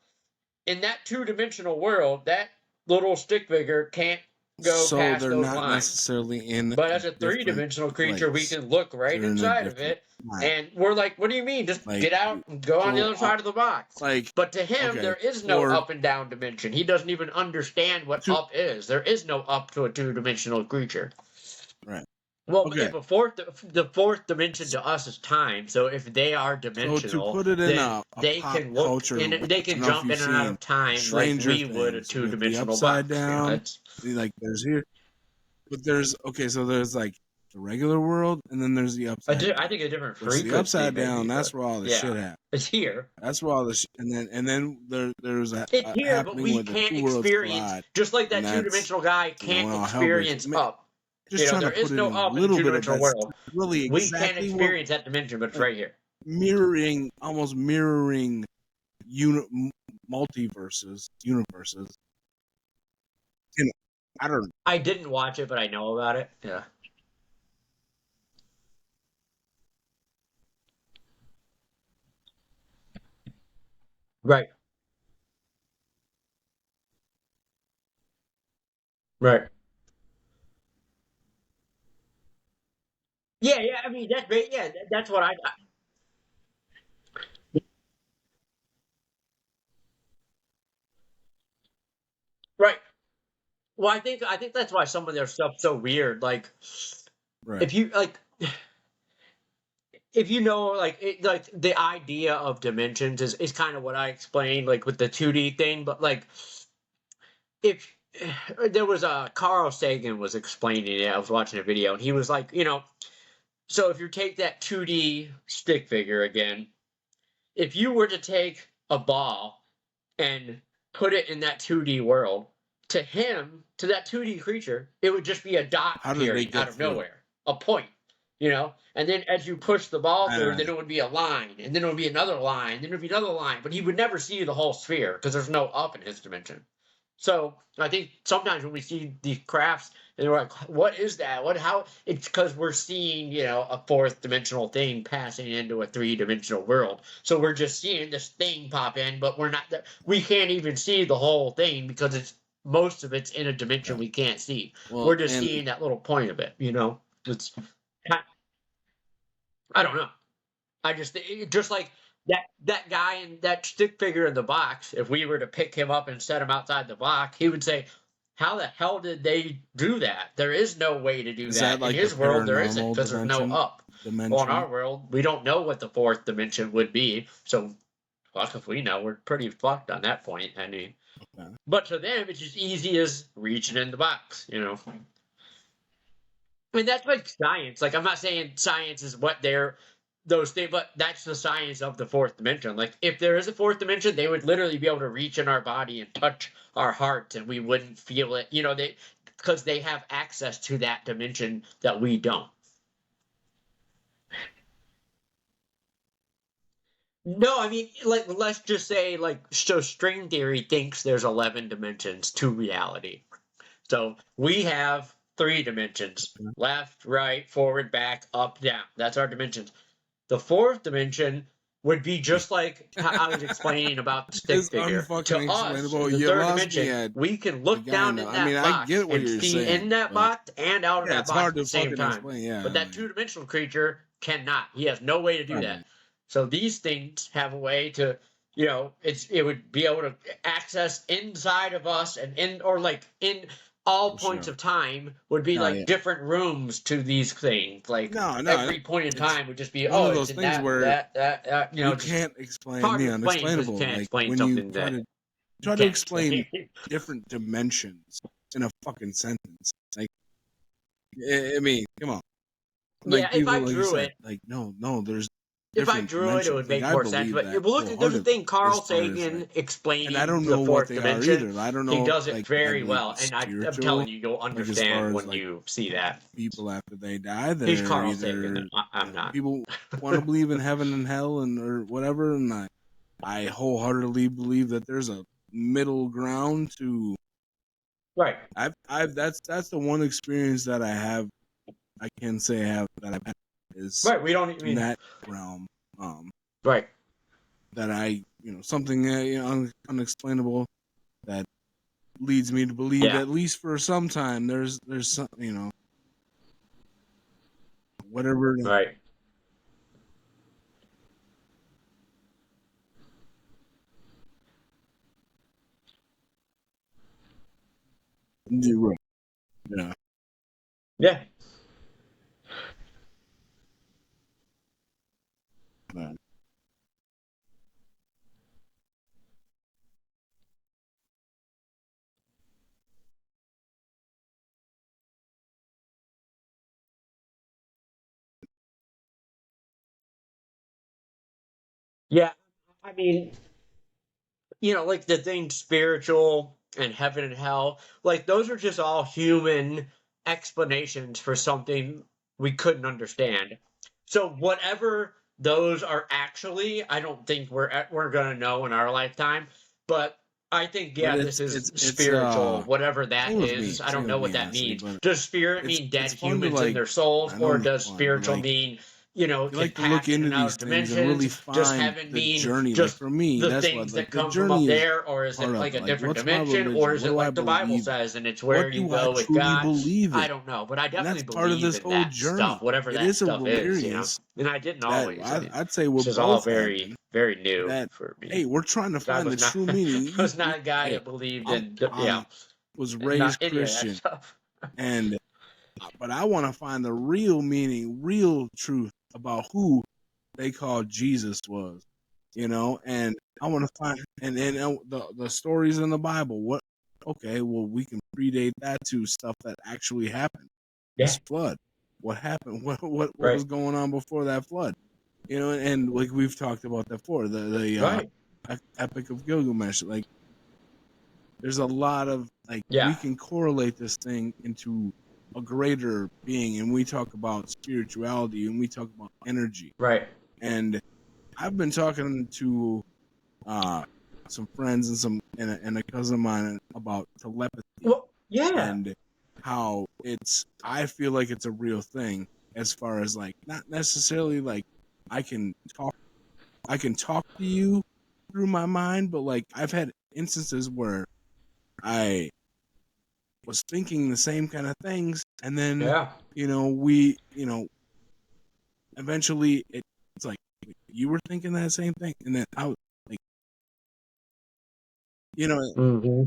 In that 2-dimensional world, that little stick figure can't go past they're those not lines. necessarily in. But as a 3-dimensional creature, we can look right inside of it, and we're like, "What do you mean? Just get out and go on the other side of the box." But to him, there is no up and down dimension. He doesn't even understand what up is. There is no up to a 2-dimensional creature. Right. Well, if the 4th dimension to us is time, so if they are dimensional, so to put it in then they can look culture, they can jump in and out of time like we would a 2-dimensional box. Down, like there's here, but there's so there's like the regular world, and then there's the upside down. I think a different Which frequency. The upside down, maybe, that's where all the shit happens. It's here. That's where all the and then there's a it's here, but happening we where the can't two worlds experience collide, just like that and that's, two-dimensional guy you know, can't when all hell breaks- experience up. Just trying there to put is it no in a up in the little bit of two-dimensional that's world. really We can't exactly what experience that dimension, but it's right here. almost mirroring multiverses, universes. You know, I don't. I didn't watch it, but I know about it. Yeah. Right. Right. Yeah, yeah. I mean, that's great. Yeah, that's what I. Right. Well, I think that's why some of their stuff's so weird. Like, Right. if you like, if you know, like, like the idea of dimensions is kind of what I explained, like with the 2D thing. But like, if there was a Carl Sagan was explaining it, I was watching a video, and he was like, so if you take that 2D stick figure again, if you were to take a ball and put it in that 2D world, to him, to that 2D creature, it would just be a dot appearing out of nowhere, a point, And then as you push the ball through, then it would be a line, and then it would be another line, then it would be another line, but he would never see the whole sphere because there's no up in his dimension. So I think sometimes when we see these crafts, and we're like, "What is that? How?" It's because we're seeing, a fourth dimensional thing passing into a 3-dimensional world. So we're just seeing this thing pop in, but we're not. We can't even see the whole thing because most of it's in a dimension we can't see. Well, we're just seeing that little point of it. It's. I don't know. I just like that guy and that stick figure in the box. If we were to pick him up and set him outside the box, he would say, "How the hell did they do that? There is no way to do that. Like in his world, there isn't because there's no up. Dimension? Well, in our world, we don't know what the fourth dimension would be. So, fuck if we know. We're pretty fucked on that point. I mean, but to them, it's as easy as reaching in the box. I mean, that's like science. Like, I'm not saying science is what those things, but that's the science of the fourth dimension. Like, if there is a fourth dimension, they would literally be able to reach in our body and touch our heart, and we wouldn't feel it. Because they have access to that dimension that we don't. No, I mean, like, let's just say, so string theory thinks there's 11 dimensions to reality. So we have 3 dimensions: left, right, forward, back, up, down. That's our dimensions. The fourth dimension would be just like how I was explaining about the stick figure. To us, the third dimension, we can look down in that box and see in that box and out of that box at the same time. But that 2-dimensional creature cannot. He has no way to do that. So these things have a way to, it would be able to access inside of us and in all points of time would be different rooms to these things. Like every point in time would just be one of those it's things in where you can't explain the unexplainable. Like when you try to explain different dimensions in a fucking sentence. Like, I mean, come on. Like, if I drew it, no, there's. If I drew it, it would make more sense. But look, there's a thing. Carl Sagan explaining the fourth dimension. I don't know. He does it very well, and I'm telling you, you'll understand when you see that. People after they die, he's Carl Sagan. I'm not. People want to believe in heaven and hell or whatever, and I wholeheartedly believe that there's a middle ground to. Right. That's the one experience that I have. I can say I have that I've had is right. We don't mean in that realm. Right. That something unexplainable that leads me to believe at least for some time there's some whatever. Right. Yeah. Yeah. Right. Yeah, I mean, like the thing spiritual and heaven and hell, like those are just all human explanations for something we couldn't understand. So whatever those are actually, I don't think we're gonna know in our lifetime. But I think, But yeah, this is spiritual, whatever that is. I don't same know with what me that honestly, means. but Does spirit mean dead it's fun to humans in like, their souls, I know or it's does fun, but spiritual like mean you can like to look pass in into and out these of things and really dimensions? Does find heaven the mean journey. Like just for me, the that's what things like that the come from up journey is there, or is part it of like it. a Like different what's my dimension, or religion? is What it do I like the Bible believe in? says and it's What where you do I go with truly God? believe I in? don't know, but I And that's definitely part of believe this in whole that stuff, journey. whatever It that is stuff is, hilarious and I didn't that always. I mean, I'd say we're this is all both very, having very new that. for me. Hey, we're trying to 'Cause I find the was not, true meaning. I was not a guy Hey, that believed I'm in, was not raised any of that Christian, stuff. and but I want to find the real meaning, real truth about who they called Jesus was, and I want to find and the stories in the Bible. What? Okay, well we can predate that to stuff that actually happened. Yeah, This flood. What happened? What was right, going on before that flood? And like we've talked about that before, the right, Epic of Gilgamesh. Like, there's a lot of like yeah, we can correlate this thing into a greater being, and we talk about spirituality and we talk about energy. right. And I've been talking to uh, some friends and a cousin of mine about telepathy Well, yeah, and how I feel like it's a real thing, as far as like not necessarily like I can talk I can talk to you through my mind, but like I've had instances where I was thinking the same kind of things, and then yeah. we eventually it's like you were thinking that same thing, and then I was like, you know Hmm.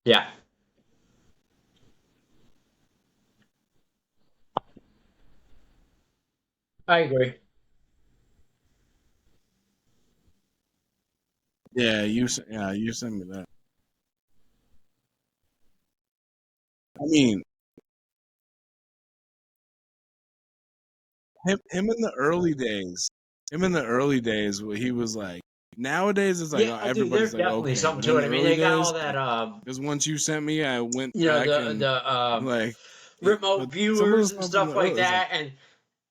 Yeah, I agree. yeah, you sent me that. I mean, him in the early days, where he was like, nowadays it's like, Yeah, oh, dude, there's everybody's like, definitely okay, something but to in it. the I mean, early they got days, all that, because once you sent me, I went back the and like, but remote some of the viewers and stuff in stuff the like early is like, that, and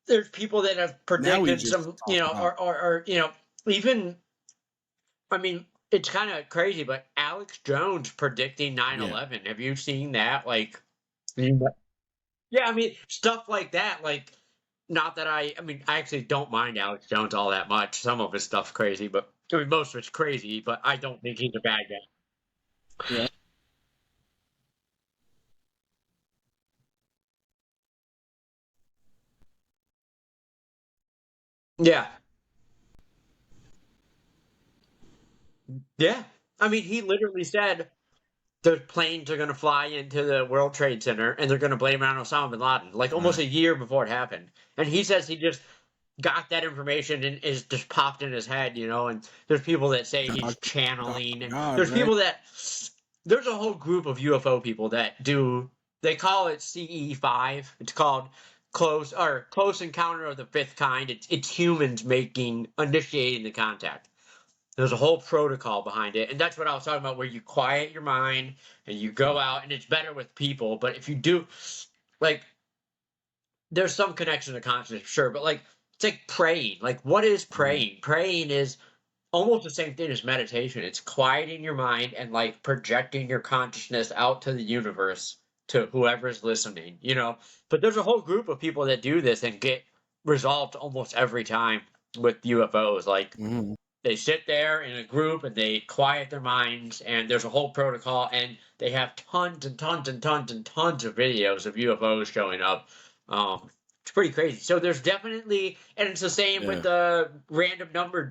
there's people that have now we predicted just some, talk about or even, I mean, it's kind of crazy, but Alex Jones predicting it. Yeah, 9/11. Have you seen that? Like, yeah, I mean, stuff like that. Like, not that I mean, I actually don't mind Alex Jones all that much. Some of his stuff's crazy, but I mean, most of it's crazy. But I don't think he's a bad guy. yeah, Yeah, yeah. I mean, he literally said the planes are going to fly into the World Trade Center and they're going to blame it on Osama bin Laden, like almost right. a year before it happened. And he says he just got that information and is just popped in his head, and there's people that say he's Talk, talk channeling, to and God, there's right? people that there's a whole group of UFO people that do, they call it CE5. It's called close encounter of the fifth kind. It's humans initiating the contact. There's a whole protocol behind it, and that's what I was talking about, where you quiet your mind and you go out, and it's better with people. But if you do, like, there's some connection to consciousness, sure, but like it's like praying. Like, what is Mhm. praying? Praying is almost the same thing as meditation. It's quieting your mind and like projecting your consciousness out to the universe, to whoever's listening. But there's a whole group of people that do this and get resolved almost every time with UFOs. Like, Mhm. they sit there in a group and they quiet their minds, and there's a whole protocol, and they have tons and tons and tons and tons of videos of UFOs showing up. It's pretty crazy. So there's definitely, and it's the same with Yeah, the random number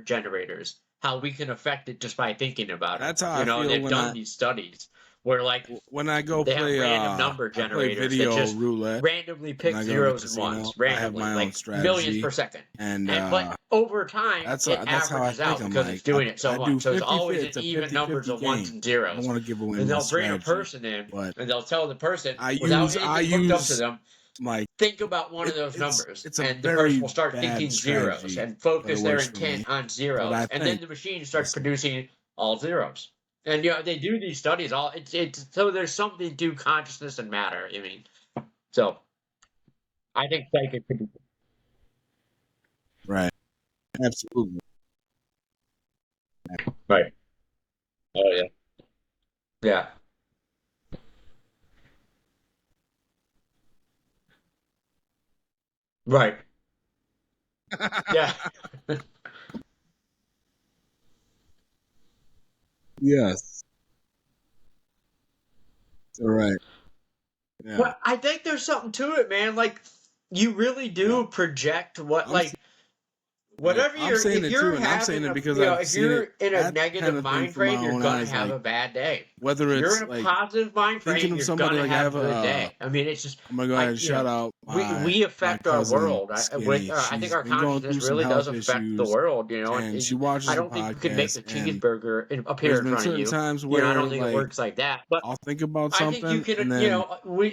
generators. How we can affect it just by thinking about them. that's how I feel They've when done these studies. where like when I go they play have random number I play generators that video just roulette. randomly pick When I go to the zeros and casino, ones I have randomly, my own like millions strategy, per second. and But over time, that's it how I averages think. out I'm because like, it's doing it so I do much. So it's 50, always in it's a even numbers 50-50 of ones game. and I zeros. don't want to give away And my they'll bring a strategy, person in, but and they'll tell the person I without anything hooked up to use them, like think about one of those numbers, it's a and the person will very start bad thinking zeros strategy, and but focus it their works for me. intent on But zeros, I and then think the machine starts it's producing all zeros. And they do these studies all. It's so there's something to consciousness and matter. I mean, so I think psychic could be right, absolutely. right. Oh yeah, yeah, right. Yeah, Yes, right. Yeah, but I think there's something to it, man. Like you really yeah. do project what I'm like yeah, whatever I'm saying if it you're too, and I'm saying having it a because I've if seen it you're in a that kind negative of thing mind from my frame, you're own gonna eyes. have Like a bad day. whether If you're it's in a like positive mind thinking frame, of you're somebody, gonna like I have a have good day. I mean, it's just I'm gonna go ahead and shout out we my affect our cousin world. Skinny. I think She's our been going through consciousness some really does health affect the issues, world, and she I watches the don't think you can make podcast. the And cheeseburger appear there's in been front of certain you. times I don't where think it like works like that. But I'll think about I think you something, can, and then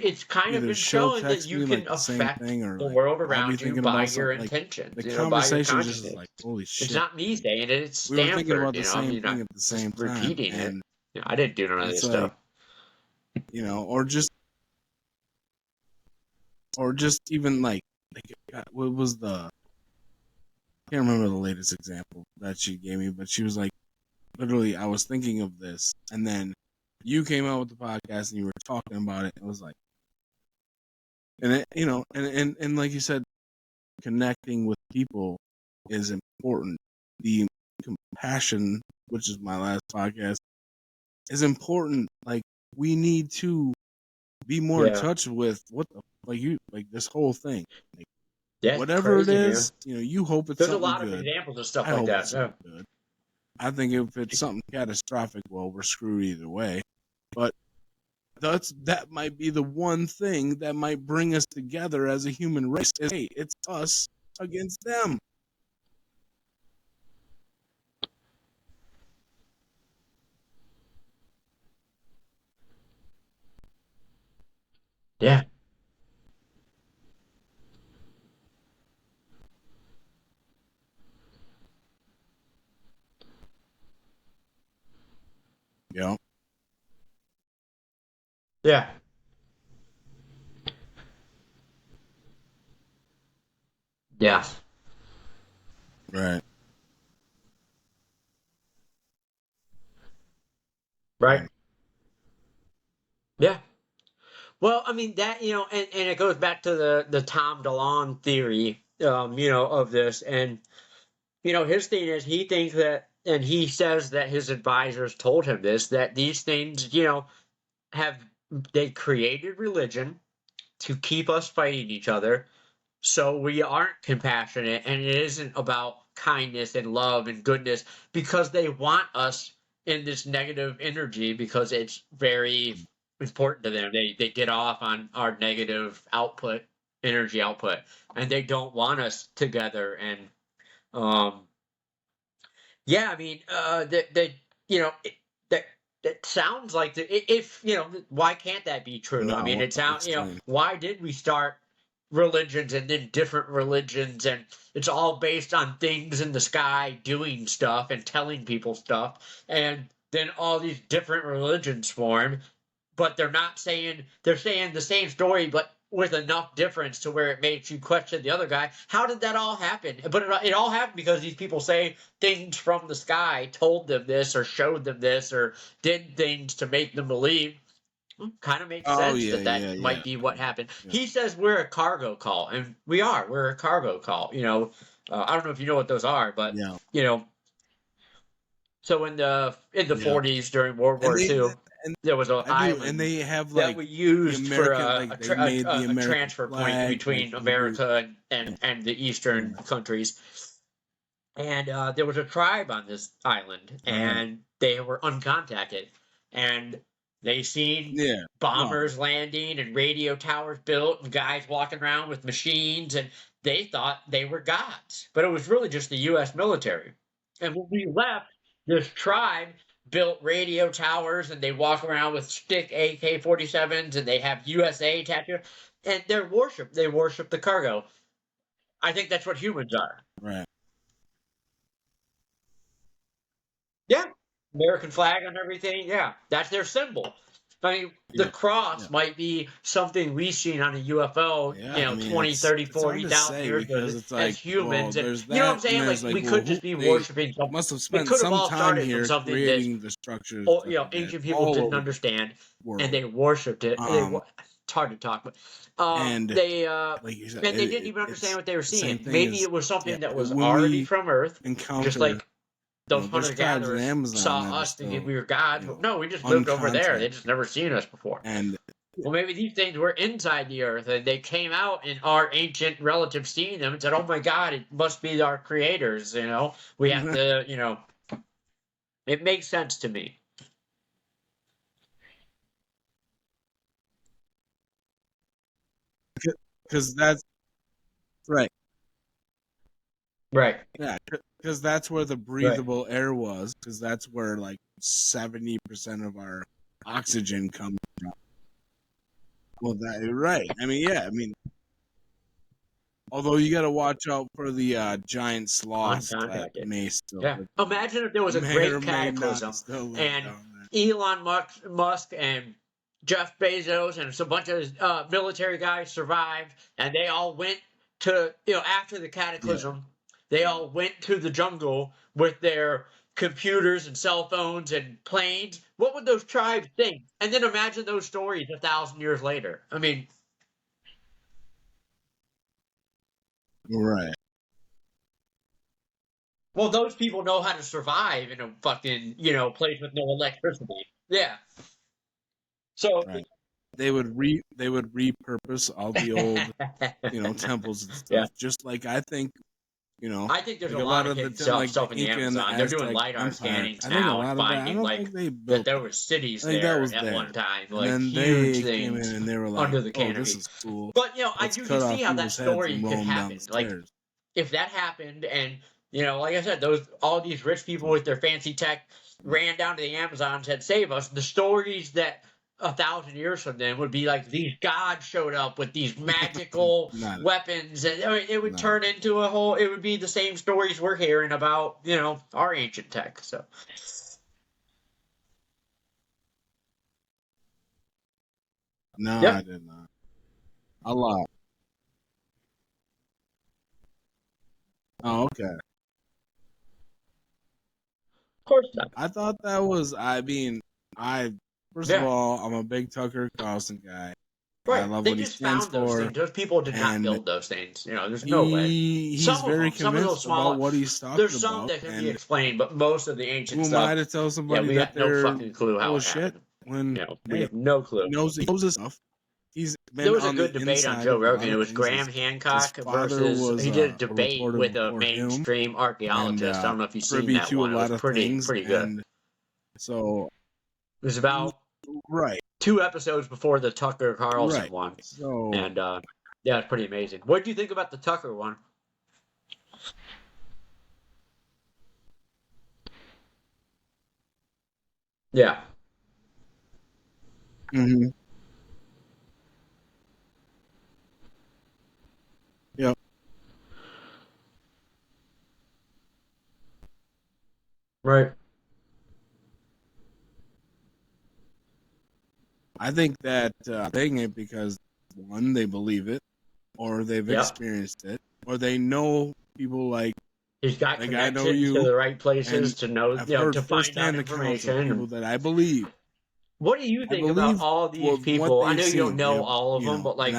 it's kind of either been she'll shown that text you me like can the same affect thing, or the like world I'll be around you thinking by about your something. Like intentions, the by your conversation just is consciousness. like, holy It's shit! not me saying it; it's We were thinking Stanford. about the I same mean, thing I'm at the just same time, repeating it. and I didn't do none of it's this like stuff. or just even like what was the I can't remember the latest example that she gave me, but she was like, literally, I was thinking of this, and then you came out with the podcast and you were talking about it. It was like, and it, and like you said, connecting with people is important. The compassion, which is my last podcast, is important. Like we need to be more in Yeah, touch with what the like this whole thing. Like, yeah, it's whatever it crazy, man. is, you hope it's There's a something lot of good. examples of stuff I like hope it's that. Yeah. something good. I think if it's something catastrophic, well, we're screwed either way. But that might be the one thing that might bring us together as a human race. Is, hey, it's us against them. Yeah. Yeah, Yeah. Yeah. right, Right. right, Yeah. Well, I mean that, and it goes back to the Tom DeLonge theory, of this. And his thing is he thinks that, and he says that his advisors told him this, that these things, have they created religion to keep us fighting each other, so we aren't compassionate, and it isn't about kindness and love and goodness, because they want us in this negative energy because it's very important to them. They get off on our negative output, energy output, and they don't want us together. And um, yeah, I mean, that you know it, that that sounds like if why can't that be true? I mean, no, it sounds explain. why did we start religions and then different religions, and it's all based on things in the sky doing stuff and telling people stuff, and then all these different religions form, but they're saying the same story, but with enough difference to where it makes you question the other guy. How did that all happen? But it all happened because these people say things from the sky told them this, or showed them this, or did things to make them believe. Kind of makes Oh sense yeah, that yeah, that yeah, might be what happened. yeah. He says we're a cargo call, and we are. We're a cargo call. I don't know if you know what those are, but Yeah, you know, so in the yeah. 40s during World And War they II, and there was an I do, and island they have that like we the used for American, like they made the a American transfer point flag, like between they do. America Yeah, and the yeah. eastern countries. And there was a tribe on this island, All right. and they were uncontacted. And They seen bombers landing and radio towers built and guys walking around with machines, and they thought they were gods. But it was really just the U.S. military. And when we left, this tribe built radio towers, and they walk around with stick AK-47s, and they have USA tattooed. And they worship the cargo. I think that's what humans are. Right. Yeah. American flag on everything. Yeah. That's their symbol. I mean, the cross might be something we've seen on a UFO, 20, 30, 40,000 years ago as humans. Well, and, you know what I'm saying? Like, we could just be worshiping something. Must have spent some time here creating the structures. Ancient people didn't understand, and they worshipped it. It's hard to talk, but they like you said, and they didn't even understand what they were seeing. Maybe it was something that was already from Earth, just like those hunter-gatherers saw us thinking we were gods. But no, we just lived over there. They just never seen us before. And well, maybe these things were inside the Earth, and they came out, and our ancient relatives seen them and said, "Oh my God, it must be our creators." We have to, It makes sense to me. Because that's right. Right. Yeah, because that's where the breathable air was. Because that's where like 70% of our oxygen comes from. Well, right. I mean, although you got to watch out for the giant sloths that may still. Yeah. Imagine if there was a great cataclysm and Elon Musk and Jeff Bezos and a bunch of military guys survived, and they all went to, after the cataclysm, they all went to the jungle with their computers and cell phones and planes. What would those tribes think? And then imagine those stories 1,000 years later. I mean, right. Well, those people know how to survive in a fucking, place with no electricity. Yeah. So they would repurpose all the old, temples and stuff. Just like I think, I think there's a lot of hidden stuff in the Amazon. They're doing LiDAR scannings now and finding that there were cities there at one time, like huge things and they were like, under the canopy. This is cool. But I do see how that story could happen. Like if that happened, and like I said, all these rich people with their fancy tech ran down to the Amazon and said, "Save us." The stories that 1,000 years from then would be like these gods showed up with these magical weapons, and it would turn into it would be the same stories we're hearing about, our ancient tech. So no, I did not. A lot. Oh, okay. Of course not. I thought that was. First of all, I'm a big Tucker Carlson guy. Right. I love they what just he stands found those for. things. Those people did not build those things. There's no way. He's very convinced about what he's talking about. There's some that can be explained, but most of the ancient stuff. Who am I to tell somebody we that got no fucking clue how it happened. We have no clue. He knows his stuff. There was a good debate on Joe Rogan. It was Graham Hancock versus. He did a debate with a mainstream archaeologist. I don't know if you've seen that one. It was pretty good. So it was about 2 episodes before the Tucker Carlson one. So, and it's pretty amazing. What did you think about the Tucker one? Yeah. Mm-hmm. Yep. Right. I think that saying it because one, they believe it, or they've experienced it, or they know people like he's got connections to the right places to know, to find out information. People that I believe. What do you think about all these people? I know you don't know all of them, but like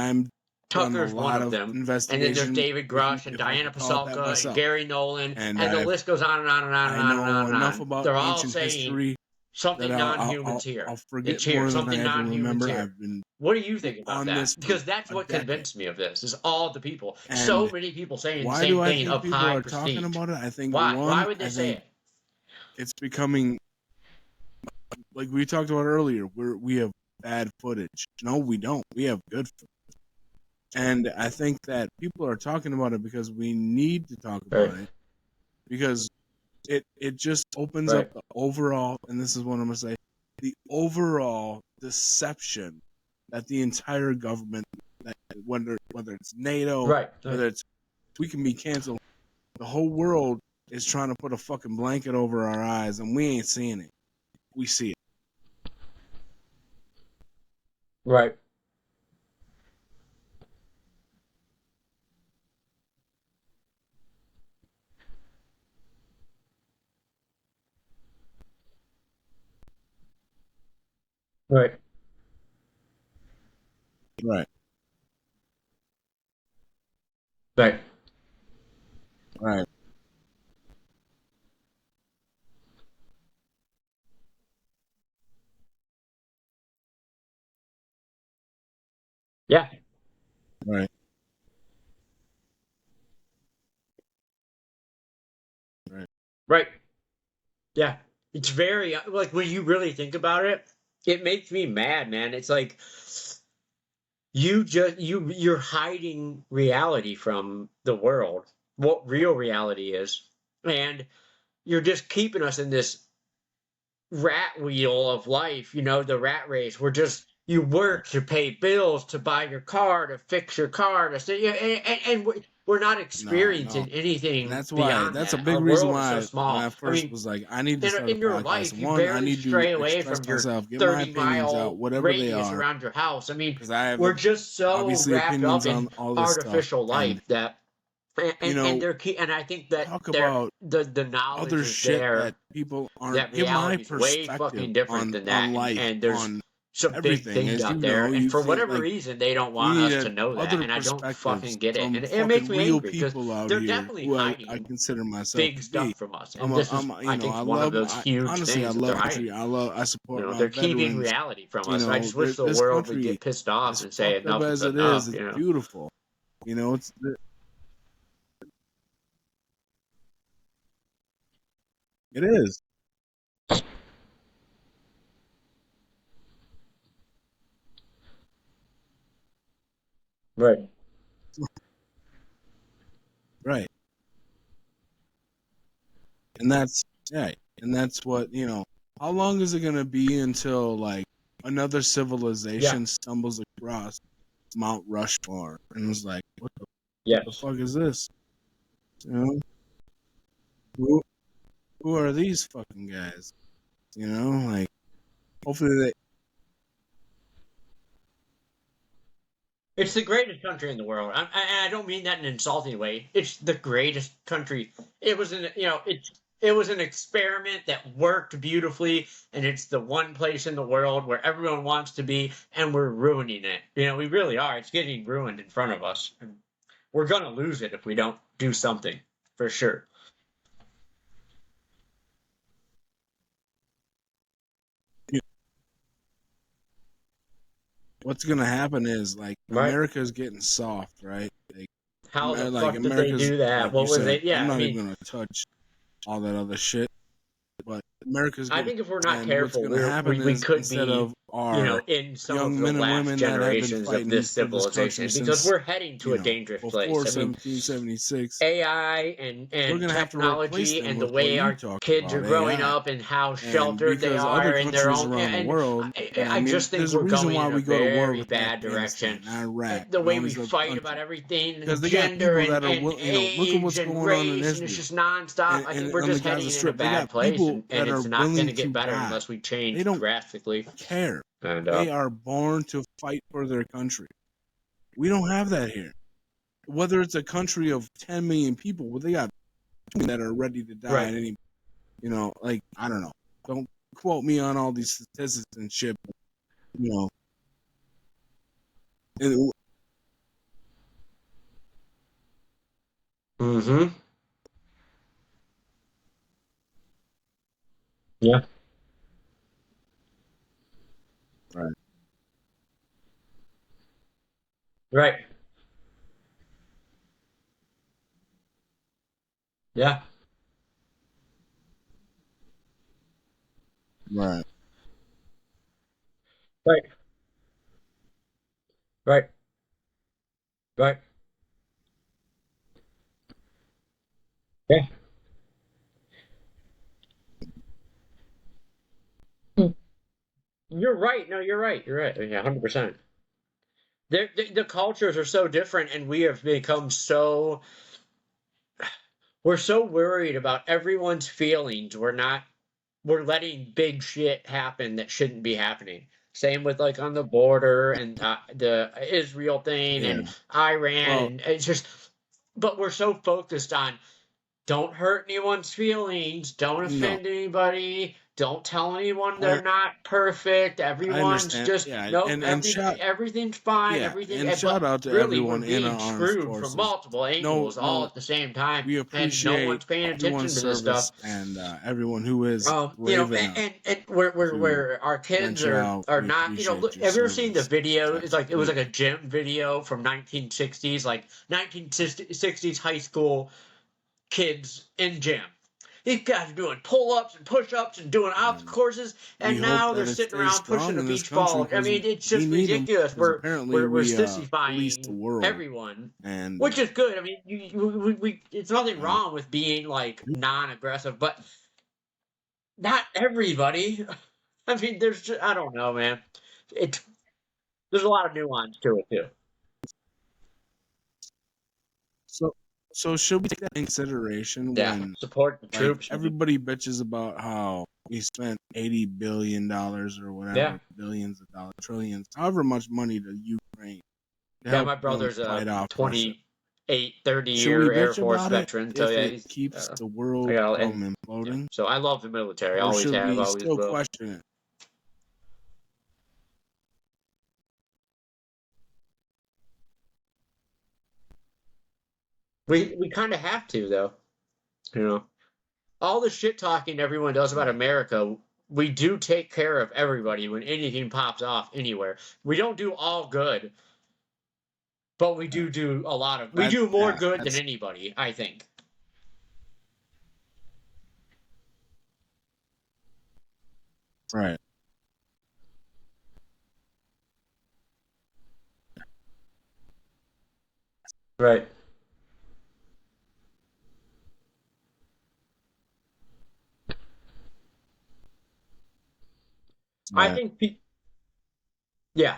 Tucker's one of them, and then there's David Grush and Diana Pasulka and Gary Nolan, and the list goes on and on and on and on and on and on. About they're all saying something non-humans here. It's here. Something non-humans here. What do you think about that? Because that's what convinced me of this. Is all the people. So many people saying the same thing of high prestige. Talking about it? I think why would they say it? It's becoming like we talked about earlier, we have bad footage. No, we don't. We have good footage. And I think that people are talking about it because we need to talk about it, because it just opens up the overall, and this is what I'm going to say, the overall deception that the entire government, that whether it's NATO, whether it's we can be canceled, the whole world is trying to put a fucking blanket over our eyes, and we ain't seeing it. We see it. Right. Right. Right. Right. Right. Yeah. Right. Right. Right. Yeah. It's very, like, when you really think about it, it makes me mad, man. It's like you're hiding reality from the world, what real reality is. And you're just keeping us in this rat wheel of life, the rat race. You work to pay bills, to buy your car, to fix your car, to say, yeah, and we're not experiencing anything and that's why, beyond that's a that. big Our reason world is so why when small. I I first mean, was like, I need to start a in your podcast. life, you One, I barely need to stray away express from your myself, get my 30 opinions out, mile whatever they radius are, around your house. I mean, because I have we're just so obviously wrapped up opinions on in all this stuff. artificial And life that and I think that talk about the knowledge other is shit there that people aren't. that Give my reality is way perspective fucking different on than that, life, and there's on some big everything. things As you out know, there, and you've for seen, whatever like, reason they don't we want us to needed know that, other and I don't perspectives fucking get it, from and it makes fucking me real angry because people out they're here definitely who I hiding consider myself big to be. stuff from us, and this is, I think, I one of love, those huge honestly, I things that they're love country. hiding. I support my They're keeping veterans. reality from us, and I just wish the This world would country, get pissed off as and say fucked up enough is as it is, enough. it's beautiful. It's it is. Right. Right. And that's yeah, and that's what how long is it gonna be until, like, another Yeah. civilization stumbles across Mount Rushmore and was like, what the Yes. fuck is this? You know, who who are these fucking guys? Like, hopefully they. It's the greatest country in the world. I don't mean that in an insulting way. It's the greatest country. It was it was an experiment that worked beautifully, and it's the one place in the world where everyone wants to be, and we're ruining it. We really are. It's getting ruined in front of us. And we're gonna lose it if we don't do something, for sure. What's gonna happen is, like, Right? America's getting soft, right? How the Like fuck did they America's, do that? like you What was said. it? Yeah, I'm I not mean, even gonna touch all that other shit. But America's I getting, think if we're not and what's careful, going to happen we is, could instead be, of our in some of young the men and last women that have been generations of fighting this for this country civilization, because since we're heading to a dangerous place. before I mean, 1776, AI we're and going to have to replace technology them and the with what way you our talked kids are about, growing AI. up and how And sheltered they because other are in their countries own, around the and world, I just think there's a we're reason going why in a we go to war very with bad direction. Afghanistan, Iraq, The and way all we these other fight about countries, everything, because they got gender people that are and look at age what's and going on in race, and it's Israel just nonstop. I think and we're on the just Gaza heading in a Strip. They bad got place, people and that are it's not going willing to get to better die. unless we They change don't drastically. care. And They are born to fight for their country. We don't have that here. Whether it's a country of 10 million people, well, they got that are ready to die at right. any, like, I don't know. Don't quote me on all these statistics and shit. But, you know, and, Mm-hmm. Yeah. right, Right. Yeah. right, Right. Right. Right. Yeah. You're right. No, you're right. You're right. Yeah, 100%. The cultures are so different, and we have become so we're so worried about everyone's feelings. We're letting big shit happen that shouldn't be happening. Same with like on the border and the Israel thing Yeah. and Iran, Well, and it's just. But we're so focused on don't hurt anyone's feelings, don't no, offend anybody, don't tell anyone I they're not perfect. I Everyone's understand. just Yeah, nope, and shout everything's fine, yeah, everything. and But shout out to really, we're everyone in our being armed screwed from forces. multiple No, angles all no, at the same time, we and no appreciate one's paying everyone's attention to this stuff. service and everyone who is You know, brave enough and to where our kids venture out. are We not, you know, appreciate your have you ever seen the service. video? It's like it was like a Absolutely. gym video from 1960s, like 1960s high school kids in gym. These guys are doing pull-ups and push-ups and doing obstacle And courses, we and hope now they're that it sitting stays around pushing strong a in this beach country ball. I because mean, it's we just need them. ridiculous. Because apparently We're we police the sissifying world, everyone, and which is good. I mean, it's nothing uh, wrong with being like non-aggressive, but not everybody. I mean, there's just, I don't know, man. It's there's a lot of nuance to it too. so so should we take that in consideration Yeah, when support the like troops. everybody bitches about how we spent $80 billion or Yeah, whatever, billions of dollars, trillions, however much money to Ukraine to yeah. help My them brother's a fight off Russia. 28, 30 Should we year Air bitch Force about it veteran. So if yeah, it he's keeps the I world got and from yeah. imploding, So I love the military. or Always should have, we always still will. question it? We kind of have to though. You know, all the shit talking everyone does about Right. America. We do take care of everybody when anything pops off anywhere. We don't do all good, but we Yeah. do a lot of. We That do more yeah, good than that's anybody, I think. right. Right. I Right. think. Yeah,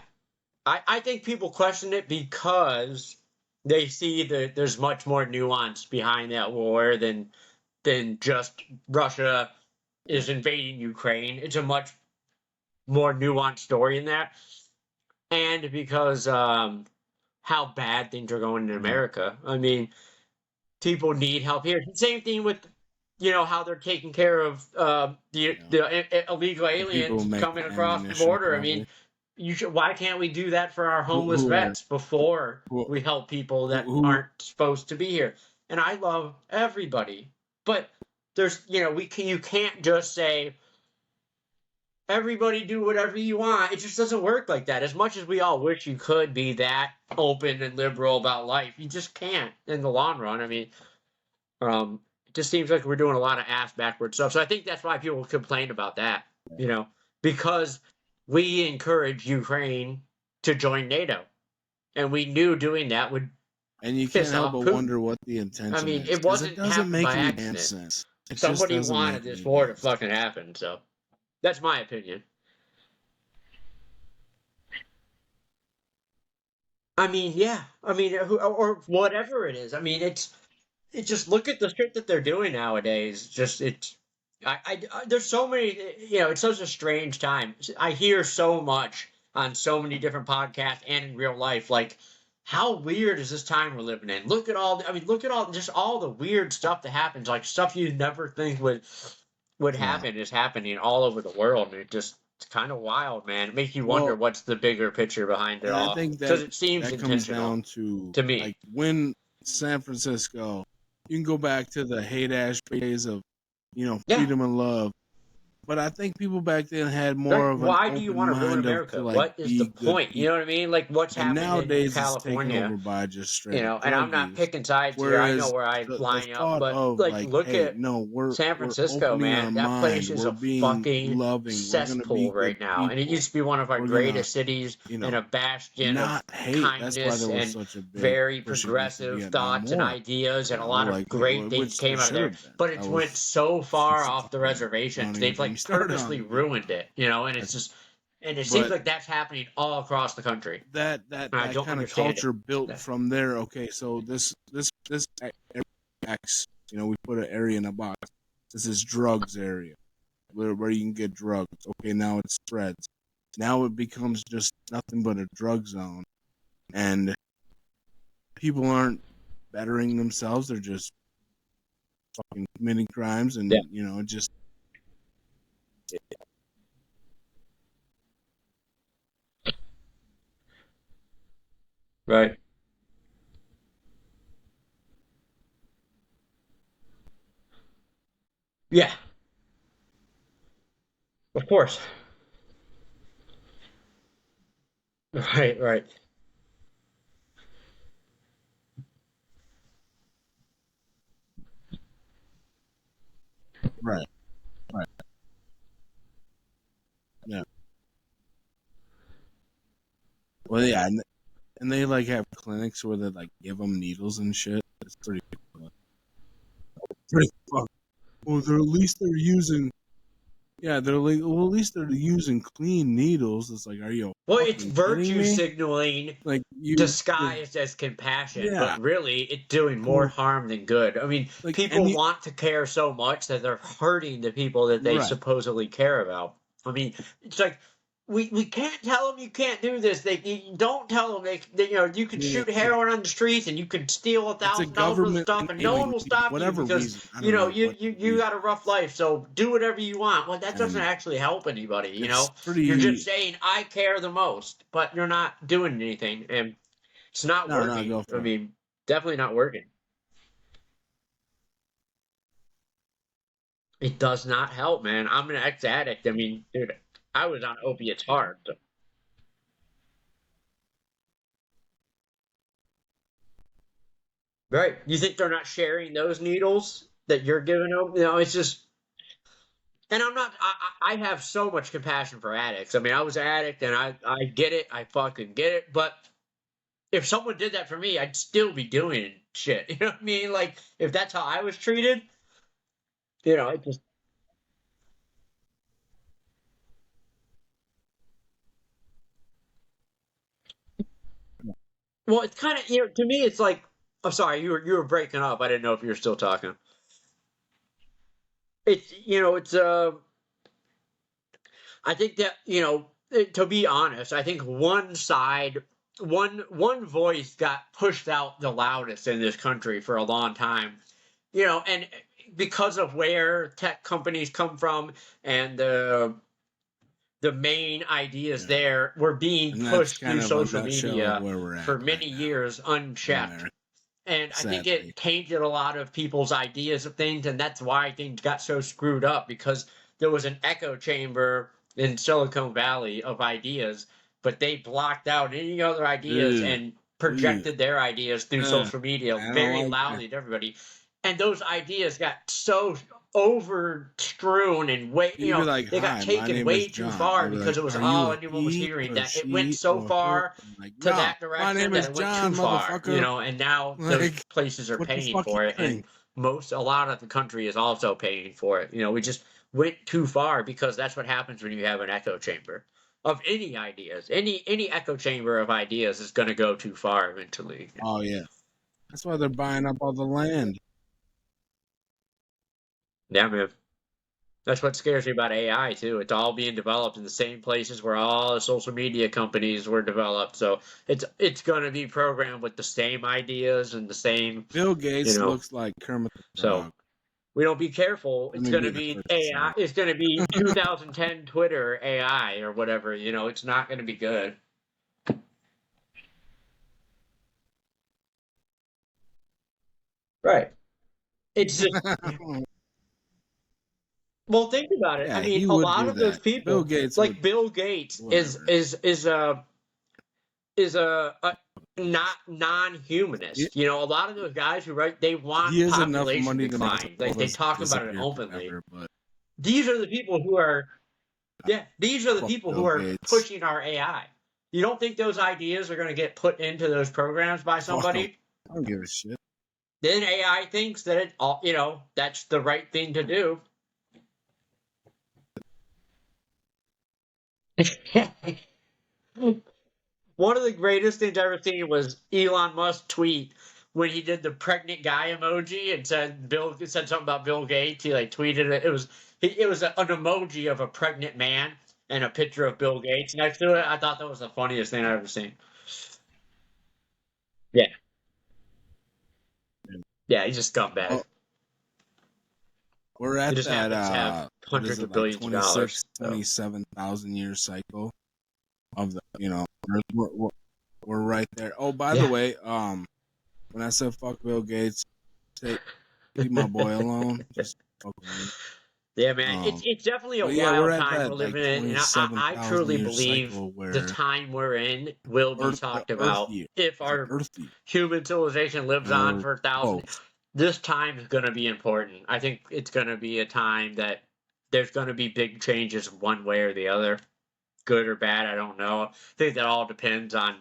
I think people question it because they see that there's much more nuance behind that war than just Russia Yeah. is invading Ukraine. It's a much more nuanced story in that, and because how bad things are going in Right. America. I mean, people need help here. Same thing with how they're taking care of Yeah. the illegal The people aliens who make coming the across the ammunition, border. I mean, probably why can't we do that for our who homeless who are vets before who we help people that who aren't supposed to be here? And I love everybody, but there's you can't just say everybody do whatever you want. It just doesn't work like that. As much as we all wish you could be that open and liberal about life, you just can't in the long run. I mean, it just seems like we're doing a lot of ass backward stuff. So I think that's why people complain about that, because we encourage Ukraine to join NATO, and we knew doing that would and you can't piss help off but Putin. wonder what the I intention mean, is it because it wasn't doesn't happened make by any damn accident. sense. It just Somebody doesn't wanted make this any war to damn sense. fucking happen. So that's my opinion. I mean, yeah. I mean, or whatever it is. I mean, it's just look at the shit that they're doing nowadays. Just it's, there's so many. It's such a strange time. I hear so much on so many different podcasts and in real life. Like, how weird is this time we're living in? Look at all. I mean, look at all just all the weird stuff that happens. Like stuff you never think would Yeah. happen is happening all over the world, and it's kind of wild, man. It makes you wonder Well, what's the bigger picture behind it and I all, think because that it seems that comes intentional down to to like me. when San Francisco, you can go back to the hate ash days of Yeah, freedom and love. But I think people back then had more Like, of an why do you open want to ruin mind to America? like What is the be good point? You people. know what I mean? Like, what's And happened in nowadays it's taken California? over by just straight You up know, and drug I'm not use. picking sides here. I know Whereas where I the line up, thought but of like, like, look hey, at no, San we're Francisco, opening our man. That place mind, is we're a being fucking loving, we're gonna be cesspool good right now. And it people, used to be one of our we're gonna, greatest cities you and know, a bastion of not hate. That's why kindness there was and such a big very pushing into the progressive Vietnam thoughts and War, ideas, you and a know, lot of like great things which there came out of should there. have been. But That it's went was so far off the fucking, reservations. don't even They've get me like started on purposely the ruined Vietnam. it, you know, and That's, it seems but like that's happening all across the country. that And I don't kind of understand it. culture built from there. Okay, so this X, you know, we put an area in a box. This is drugs area where you can get drugs. Okay, now it spreads. Now it becomes just nothing but a drug zone, and people aren't bettering themselves. They're just fucking committing crimes, Yeah. and you know, just Right. Yeah. Of course. Right. Right. right, right, yeah. Well, yeah, and they like have clinics where they like give them needles and shit. It's pretty fucked. Well, they're at least they're using. Yeah, they're like, well, at least they're using clean needles. It's like, are you Well, it's fucking kidding virtue me? signaling Like you're disguised as compassion, yeah, but really it's doing more well, harm than good. I mean, like people any want to care so much that they're hurting the people that they right, supposedly care about. I mean, it's like we can't tell them you can't do this. You don't tell them you know you can yeah, shoot heroin on the streets and you can steal it's a $1,000 worth of government stuff and no one enabling will people, stop you whatever because reason. I you don't know know what the you reason, got a rough life. So do whatever you want. Well, that doesn't and actually help anybody. You it's know, you're just pretty. saying I care the most, but you're not doing anything. And it's not No, no, working. go I for it. mean, definitely not working. It does not help, man. I'm an ex-addict. I mean, dude, I was on opiates hard. So. Right. You think they're not sharing those needles that you're giving them? You know, it's just, and I'm not, I have so much compassion for addicts. I mean, I was an addict and I get it. I fucking get it. But if someone did that for me, I'd still be doing shit. You know what I mean? Like, if that's how I was treated, you know, it just, well, it's kind of, you know, to me, it's like, I'm sorry, you were breaking up. I didn't know if you were still talking. It's, you know, it's, I think that, you know, to be honest, I think one side, one voice got pushed out the loudest in this country for a long time. You know, and because of where tech companies come from and the main ideas Yeah, there were being and that's pushed through kind of a social nutshell of media where we're for at right many now years in unchecked. America. And I think Sadly, it tainted a lot of people's ideas of things, and that's why things got so screwed up because there was an echo chamber in Silicon Valley of ideas, but they blocked out any other ideas ugh, and ugh, projected their ideas through social media I don't very like that. loudly to everybody. And those ideas got so overstrewn and way, you You'd be know, like, they got "Hi, my taken name is way too John." far They'll be like, because it was "Are you all a anyone was he hearing or that it went she so or her?" far I'm like, to "No, that my direction name that is it went John, too far, you motherfucker." know, and now those Like, places are what the paying fuck you for it, and think? a lot of the country is also paying for it. You know, we just went too far because that's what happens when you have an echo chamber of any ideas. Any echo chamber of ideas is going to go too far eventually. Oh yeah, that's why they're buying up all the land. Yeah, man. That's what scares me about AI too. It's all being developed in the same places where all the social media companies were developed. So it's going to be programmed with the same ideas and the same, Bill you Gates know. looks like Kermit the So Frog. we don't be careful, Let it's me going be to the be first to say AI. it. It's going to be 2010 Twitter AI or whatever. You know, it's not going to be good. Right. It's just Well, think about it. Yeah, I mean, he a would lot do of those that. people, Bill Gates like would, Bill Gates, whatever. is a not non-humanist. You know, a lot of those guys who write, they want He has enough population money to make decline. all Like of they us talk about it disappear openly. forever, but These are the people who are, yeah, these are the fuck people Bill who are Gates. pushing our AI. You don't think those ideas are going to get put into those programs by Fuck 'em. somebody? I don't give a shit. Then AI thinks that it, all, you know, that's the right thing to do. One of the greatest things I've ever seen was Elon Musk tweet when he did the pregnant guy emoji and said something about Bill Gates. He like tweeted it. It was an emoji of a pregnant man and a picture of Bill Gates next to it. I thought that was the funniest thing I've ever seen. Yeah, yeah, he's a scumbag. Oh, we're He at just happens to have that what hundreds is it, of like billions of dollars. 27,000 year cycle of the, you know, we're right there. Oh, by Yeah. the way, when I said fuck Bill Gates, leave my boy alone. Just fuck him. Yeah, man, it's definitely a But yeah, we're wild at time that we're like living in, and I 27,000 truly year believe cycle where the time we're in will be talked about year, if the our Earth year, human civilization lives on for 1,000. close. This time is going to be important. I think it's going to be a time that there's going to be big changes one way or the other, good or bad. I don't know. I think that all depends on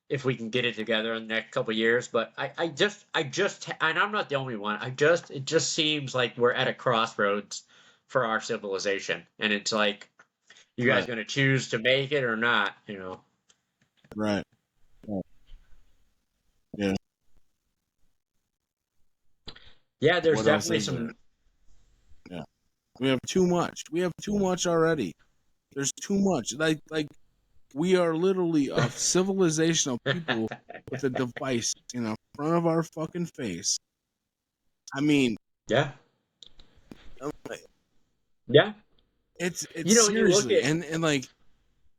if we can get it together in the next couple of years. But I just, and I'm not the only one. It just seems like we're at a crossroads for our civilization, and it's like, you guys Right. going to choose to make it or not? You know? Right. Yeah. Yeah, there's What else definitely is some. there? Yeah. We have too much. We have too much already. There's too much. Like we are literally a civilization of people with a device in front of our fucking face. I mean, Yeah. Yeah. it's You know, when you look seriously, at and like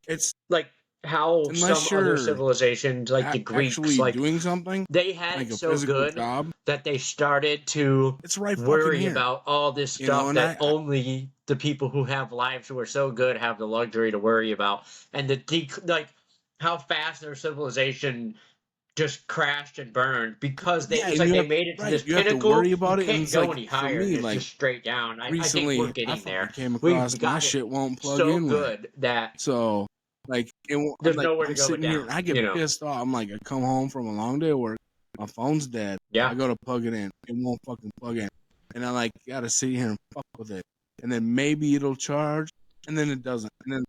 it's like how unless some other you're civilizations, like the Greeks, actually like doing something they had like it a so physical good job, that they started to it's right fucking worry here. about all this stuff And that I only the people who have lives who are so good have the luxury to worry about, and like how fast their civilization just crashed and burned because yeah, it's and like you they have made it to this you have to pinnacle. worry You about it, and can't it's go like any for higher, and me, it's like just straight down. I think we're recently, I getting fucking there. came We've across my got it shit won't plug so in right. good that So, like, I'm there's like, nowhere to I'm go but sitting here down. and I get You know? pissed off. I'm like, I come home from a long day of work, my phone's dead. Yeah. I go to plug it in, it won't fucking plug in, and I like gotta sit here and fuck with it, and then maybe it'll charge, and then it doesn't, and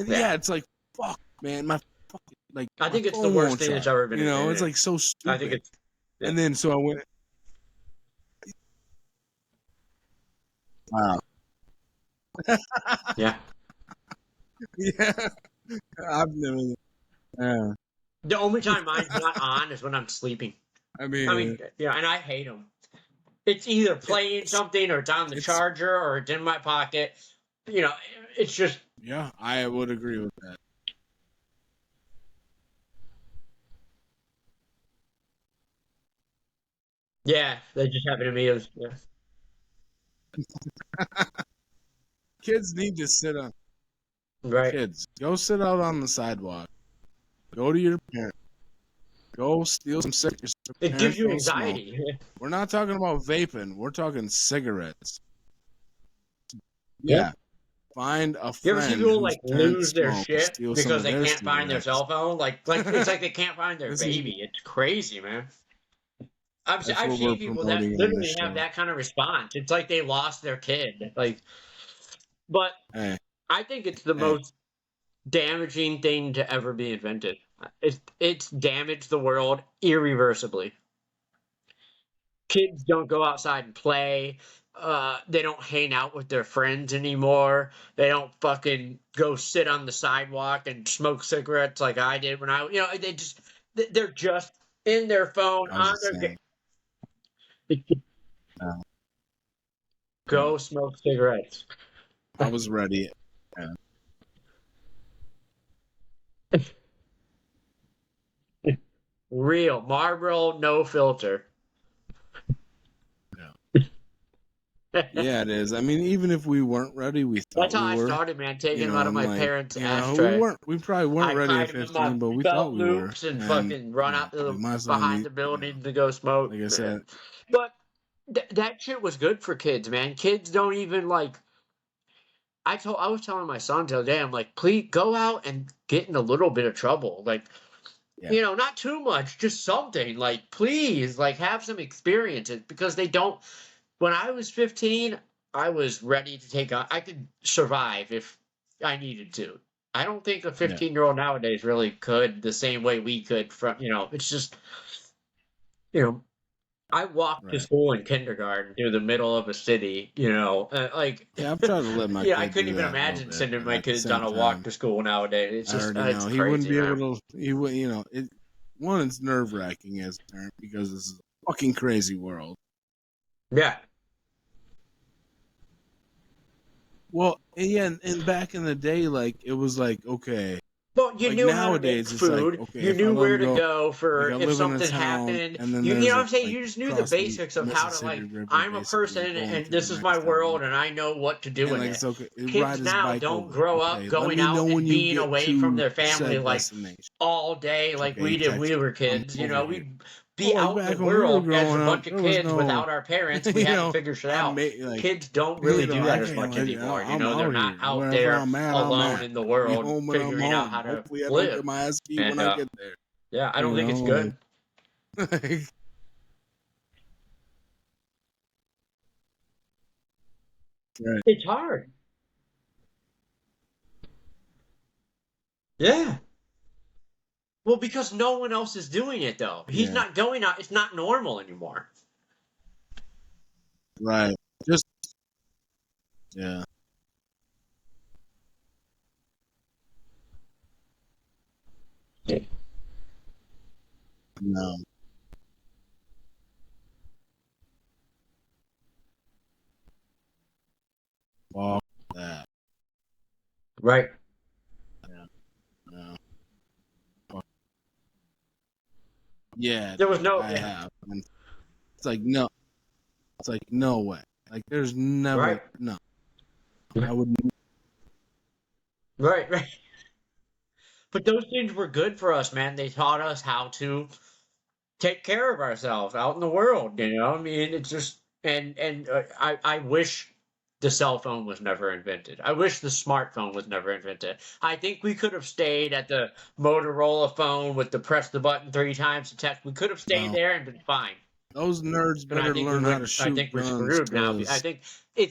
yeah, it's like fuck, man, my fucking like I my think it's the phone worst won't thing that's charge. ever been It's invented. like so I think stupid. it's. Yeah. And then so I went. Wow. Yeah. Yeah, I've never. Yeah. The only time mine's not on is when I'm sleeping. I mean, yeah, and I hate them. It's either playing it's, something or it's on the charger or it's in my pocket. You know, it's just. Yeah, I would agree with that. Yeah, that just happened to me. It was, yeah. Kids need to sit on. Right. Kids, go sit out on the sidewalk. Go to your parents. Go steal some cigarettes. It gives you anxiety. We're not talking about vaping. We're talking cigarettes. Yeah. Find a You friend ever see people whose like parents lose their smoke, shit steal some because of they their can't find their cigarettes. cell phone? Like it's like they can't find their This is- baby. It's crazy, man. I've That's seen what we're people that promoting on literally this have show. that kind of response. It's like they lost their kid. Like, but Hey, I think it's the most damaging thing to ever be invented. It's damaged the world irreversibly. Kids don't go outside and play. They don't hang out with their friends anymore. They don't fucking go sit on the sidewalk and smoke cigarettes like I did when they're just in their phone I was on just their. saying. Go smoke cigarettes. I was ready. Yeah. Real Marlboro, no filter. Yeah. Yeah, it is. I mean, even if we weren't ready, we thought That's how we I were. started, man. Taking You them know, out of and my like, parents' you know, ashtray. we probably weren't I ready tied at them in my 15, but we belt thought we were. loops and And fucking run you know, out to like the my son, behind the you know, building to go smoke. like I said, But that shit was good for kids, man. Kids don't even like. I was telling my son the other day, I'm like, please go out and get in a little bit of trouble, like, yeah, not too much, just something, like, please, like, have some experiences because they don't. When I was 15, I was ready to take on. I could survive if I needed to. I don't think a yeah, 15-year-old nowadays really could the same way we could. It's just, you know, I walked to right. school in kindergarten through the middle of a city, like, Yeah, I've tried to let my I kid couldn't do even that a little imagine bit, sending but my at the kids on same a walk time, to school nowadays. It's I just, already it's know he wouldn't crazy, be man. able to. He would, you know, one, it's nerve wracking as a parent because this is a fucking crazy world. Yeah. Well, yeah, and back in the day, like it was like okay, Well, you like knew how to make nowadays it's like food. okay, You if I knew let where him to go, go like for I if live in a something town, happened. and then You know there's what a I'm saying? like You just knew the across the basics of how to, Mississippi like, River, I'm a person basically going and to the this is my next town, world and I know what to do and in like it. it's okay, ride Kids his now bike don't over. grow up Okay, let going me know out when and you being get away from to their family said like destination. all day like Okay, we he did when we texts, were I'm kids. over here. We'd be Well, like out in the back when we were world as a growing up, bunch of there was kids no, without our parents. We you had to know, figure shit I out. made like, Kids don't really do I that as can't much like, anymore. I'm They're out not here. out Wherever there I'm at, I'm alone at. in the I'll be world home when I'm figuring out home. how to Hopefully, I don't live. get my ass beat when And I get there. yeah, I don't You think know, it's good. like, right. It's hard. Yeah. Well, because no one else is doing it though. He's Yeah, not going out. It's not normal anymore. right. Just yeah, no, fuck that. Right. Yeah, no. Fuck. Yeah, There was dude, no. I Yeah. have. And it's like no, it's like no way. Like there's never Right. no. I would Right. Right. But those things were good for us, man. They taught us how to take care of ourselves out in the world. I mean, it's just I wish the cell phone was never invented. I wish the smartphone was never invented. I think we could have stayed at the Motorola phone with the press the button 3 times to text. We could have stayed no. there and been fine. Those nerds And I better think we learn how to would. I shoot think we're guns, screwed now. I cause think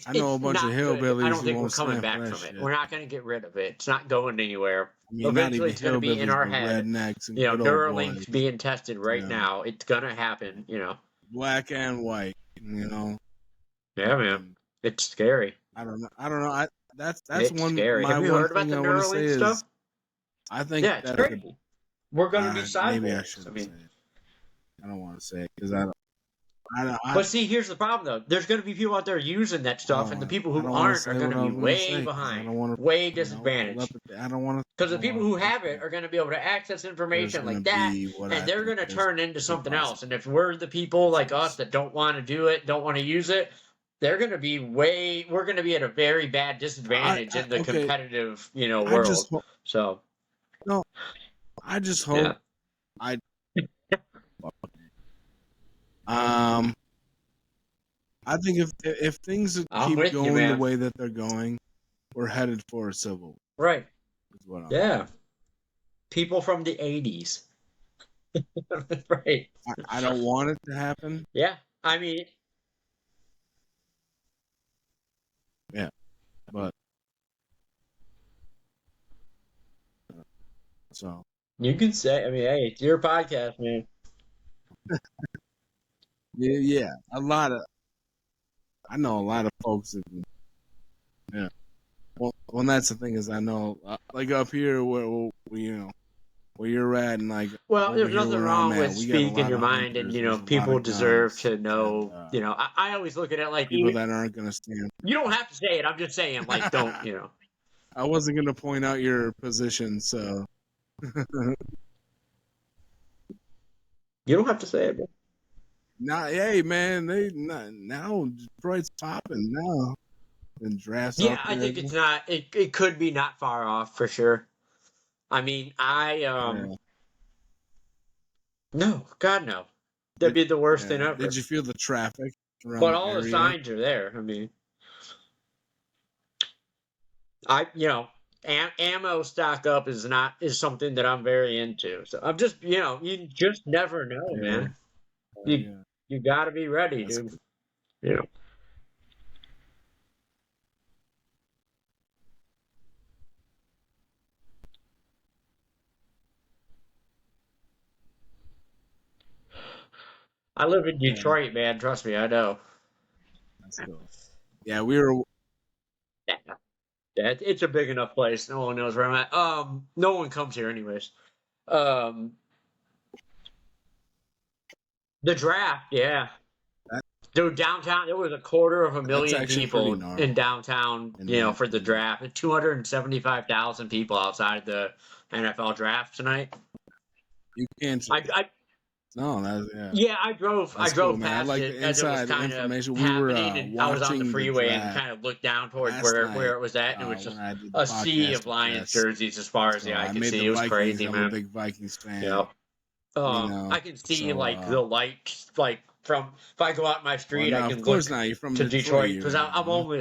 I know a it's bunch of not good. I hillbillies don't who think we're won't coming stand for back that from it. shit. We're not going to get rid of it. It's not going anywhere. I mean, not Eventually, even it's going to be in hillbillies, our but head. rednecks and good old boys. Neuralink's being tested You right know, now. It's going to happen. black and white. You know, Yeah, man. and It's scary. I don't know. I don't know. That's It's one. scary. My Have you one heard about thing the I want to say Neuralink is stuff? I think Yeah, it's that's the. crazy. We're going to be Maybe I cyborgs. I shouldn't say mean, it. I don't want to say it because I don't. I but see, here's the problem, though. There's going to be people out there using that stuff, and the people I who don't want to aren't are say going what to I be was going to way say because I behind, don't want to. way You know, disadvantaged. I don't want to. Because I the don't people want who to think have it that are going to be able to access there's information going to like that, be what and I they're think going to is turn into something else. possible. And if we're the people like us Because that don't want to do it, don't want to use it, we're going to be at a very bad disadvantage in the okay. competitive, I just world. So, no. I just yeah. hope I. Um. I think if things I'm keep with you, going the man. way that they're going, we're headed for a civil war. Right. Is what I'm. Yeah. People from the 80s. Right. I don't want it to happen. Yeah. I mean, Yeah, but so you can say, I mean, hey, it's your podcast, man. yeah. A lot of I know a lot of folks that yeah. Well, that's the thing is I know like up here where where you're at and like Well, over there's here nothing where I'm wrong at, with we got a speaking lot your of mind, and hunters. There's a lot people of deserve guns to and know. I always look at it like people that aren't gonna stand. you don't have to say it. I'm just saying, like, don't I wasn't gonna point out your position, so you don't have to say it. Bro. Hey man, now Detroit's popping now. And drafts Yeah, out I there. think it's not. It could be not far off for sure. I mean, no, God no, that'd be the worst thing ever. Did you feel the traffic around But the all the area? signs are there. I mean, ammo stock up is something that I'm very into. So I'm just, you just never know, man. You got to be ready, That's dude. Cool. You know. I live in Detroit, man. Trust me, I know. That's cool. Yeah, we were. Yeah, it's a big enough place. No one knows where I'm at. No one comes here, anyways. The draft, yeah. Dude, downtown, there was 250,000 people in downtown, for the draft. And 275,000 people outside the NFL draft tonight. You can't. No, I drove cool, past like it as it was kind of happening, and I was on the freeway and kind of looked down towards where it was at, and it was just a sea of Lions jerseys as far as the eye could see. It was crazy, man. I'm a big Vikings fan. Yep. I can see the lights, from if I go out in my street, I can look to Detroit because I'm only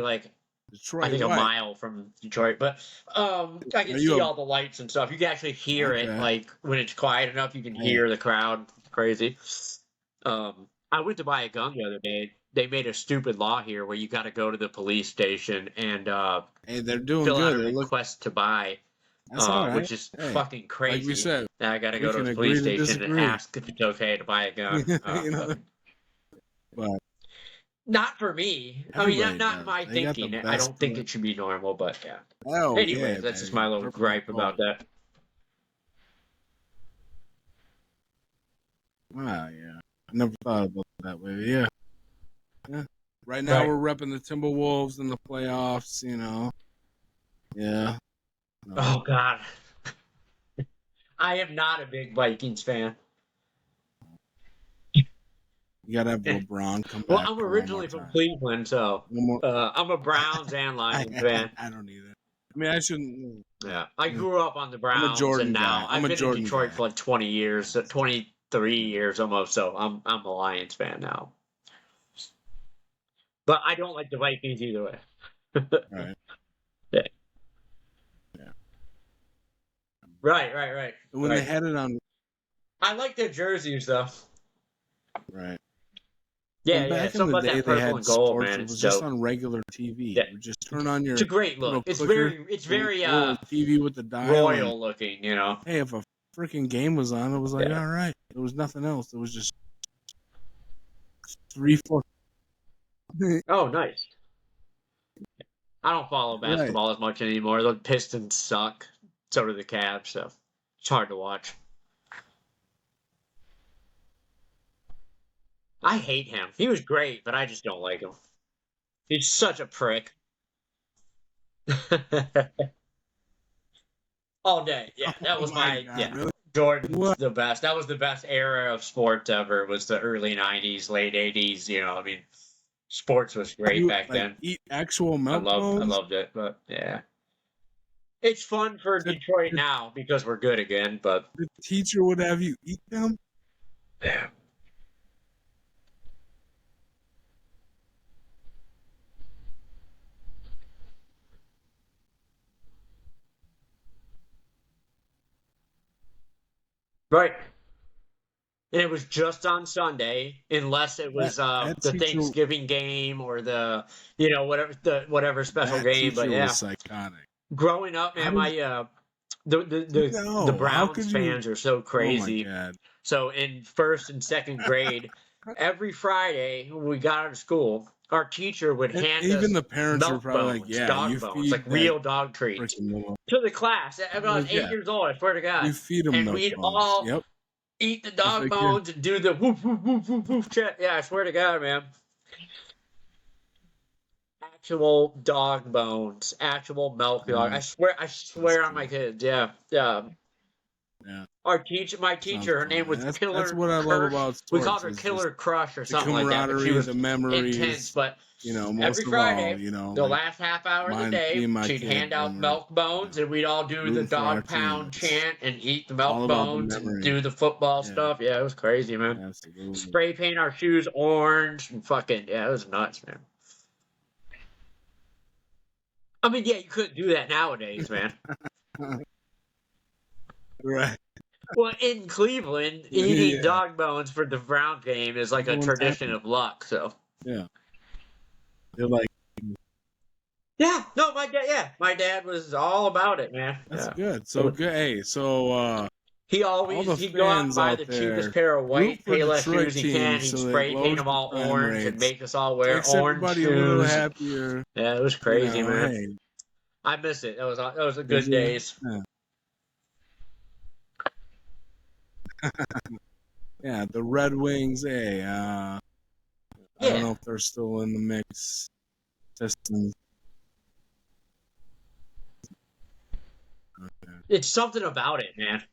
Detroit, I think a mile from Detroit, but I can see all the lights and stuff. You can actually hear it, when it's quiet enough, you can hear the crowd. Crazy. I went to buy a gun the other day. They made a stupid law here where you got to go to the police station and they're doing fill good. out a request to buy, which is fucking crazy. Like we said, I got to go to the police station and ask if it's okay to buy a gun. But not for me. I mean, not my thinking. I don't think it should be normal, but yeah. Anyways, that's just my little gripe about that. Wow, yeah. I never thought about it that way. Yeah. Right now we're repping the Timberwolves in the playoffs, Yeah. No. Oh, God. I am not a big Vikings fan. You gotta have LeBron come back. Well, I'm originally from Cleveland, so I'm a Browns and Lions fan. I don't either. I mean, I shouldn't. Yeah, I grew up on the Browns, and now I've been in Detroit for 20 years, 23 years almost. So I'm a Lions fan now. But I don't like the Vikings either way. Right. Yeah. Right. When they had it on, I like their jerseys though. Right. Yeah, back in the day, they had gold, man. It was just on regular TV. Yeah. You just turn on your. It's a great look. It's very TV with the dial. Royal looking, Hey, if a freaking game was on, it was all right. There was nothing else. It was just 3, 4. Oh, nice. I don't follow basketball as much anymore. The Pistons suck. So do the Cavs. So it's hard to watch. I hate him. He was great, but I just don't like him. He's such a prick. All day. Yeah, that was really? Jordan's the best. That was the best era of sports ever. Was the early 90s, late 80s. I mean, sports was great back then. Eat actual milk bones? I loved it, but yeah. It's fun for Detroit now because we're good again, but the teacher would have you eat them? Yeah. Right. And it was just on Sunday, unless it was the Thanksgiving game or the whatever special game. But yeah, was psychotic. Growing up, man, the Browns fans are so crazy. Oh my God. So in first and second grade, every Friday when we got out of school, our teacher would hand us even the parents were probably bones, dog bones, like real dog treats, to the class. I was 8 years old. I swear to God. You feed them, and we'd all eat the dog bones and do the woof woof woof woof woof chat. Yeah, I swear to God, man. Actual dog bones, actual milk dog. I swear on my kids. Yeah. My teacher, her name was Killer. That's what I love about sports. We called her Killer Crush or something like that. But she was the memories, intense. But most every of Friday, all, the last half hour of the day, she'd hand out milk bones, and we'd all do the dog pound chant and eat the milk bones and do the football stuff. Yeah, it was crazy, man. Absolutely. Spray paint our shoes orange and fucking it was nuts, man. I mean, yeah, you couldn't do that nowadays, man. Right. Well, in Cleveland, eating dog bones for the Brown game is like a tradition of luck. So yeah, they're like, yeah, no, my dad was all about it, man. That's good. So good. Hey, so he'd go out and buy the cheapest pair of white Payless shoes he can. He'd spray paint them all orange and make us all wear orange shoes. A little happier. Yeah, it was crazy, man. Hey. I miss it. That was a good days. Yeah. Yeah, the Red Wings. Hey, I don't know if they're still in the mix. Pistons. Okay. It's something about it, man.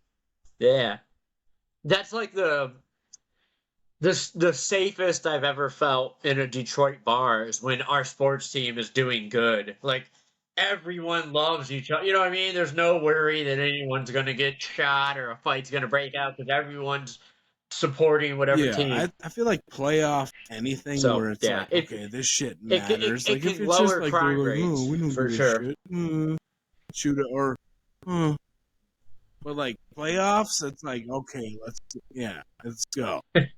Yeah, that's like the safest I've ever felt in a Detroit bar is when our sports team is doing good. Like everyone loves each other. You know what I mean? There's no worry that anyone's going to get shot or a fight's going to break out because everyone's supporting whatever team. I feel like playoff anything where it's like, okay, this shit matters. It can lower crime rates, we don't for sure. Shoot it or, but like playoffs, it's like, okay, let's go. I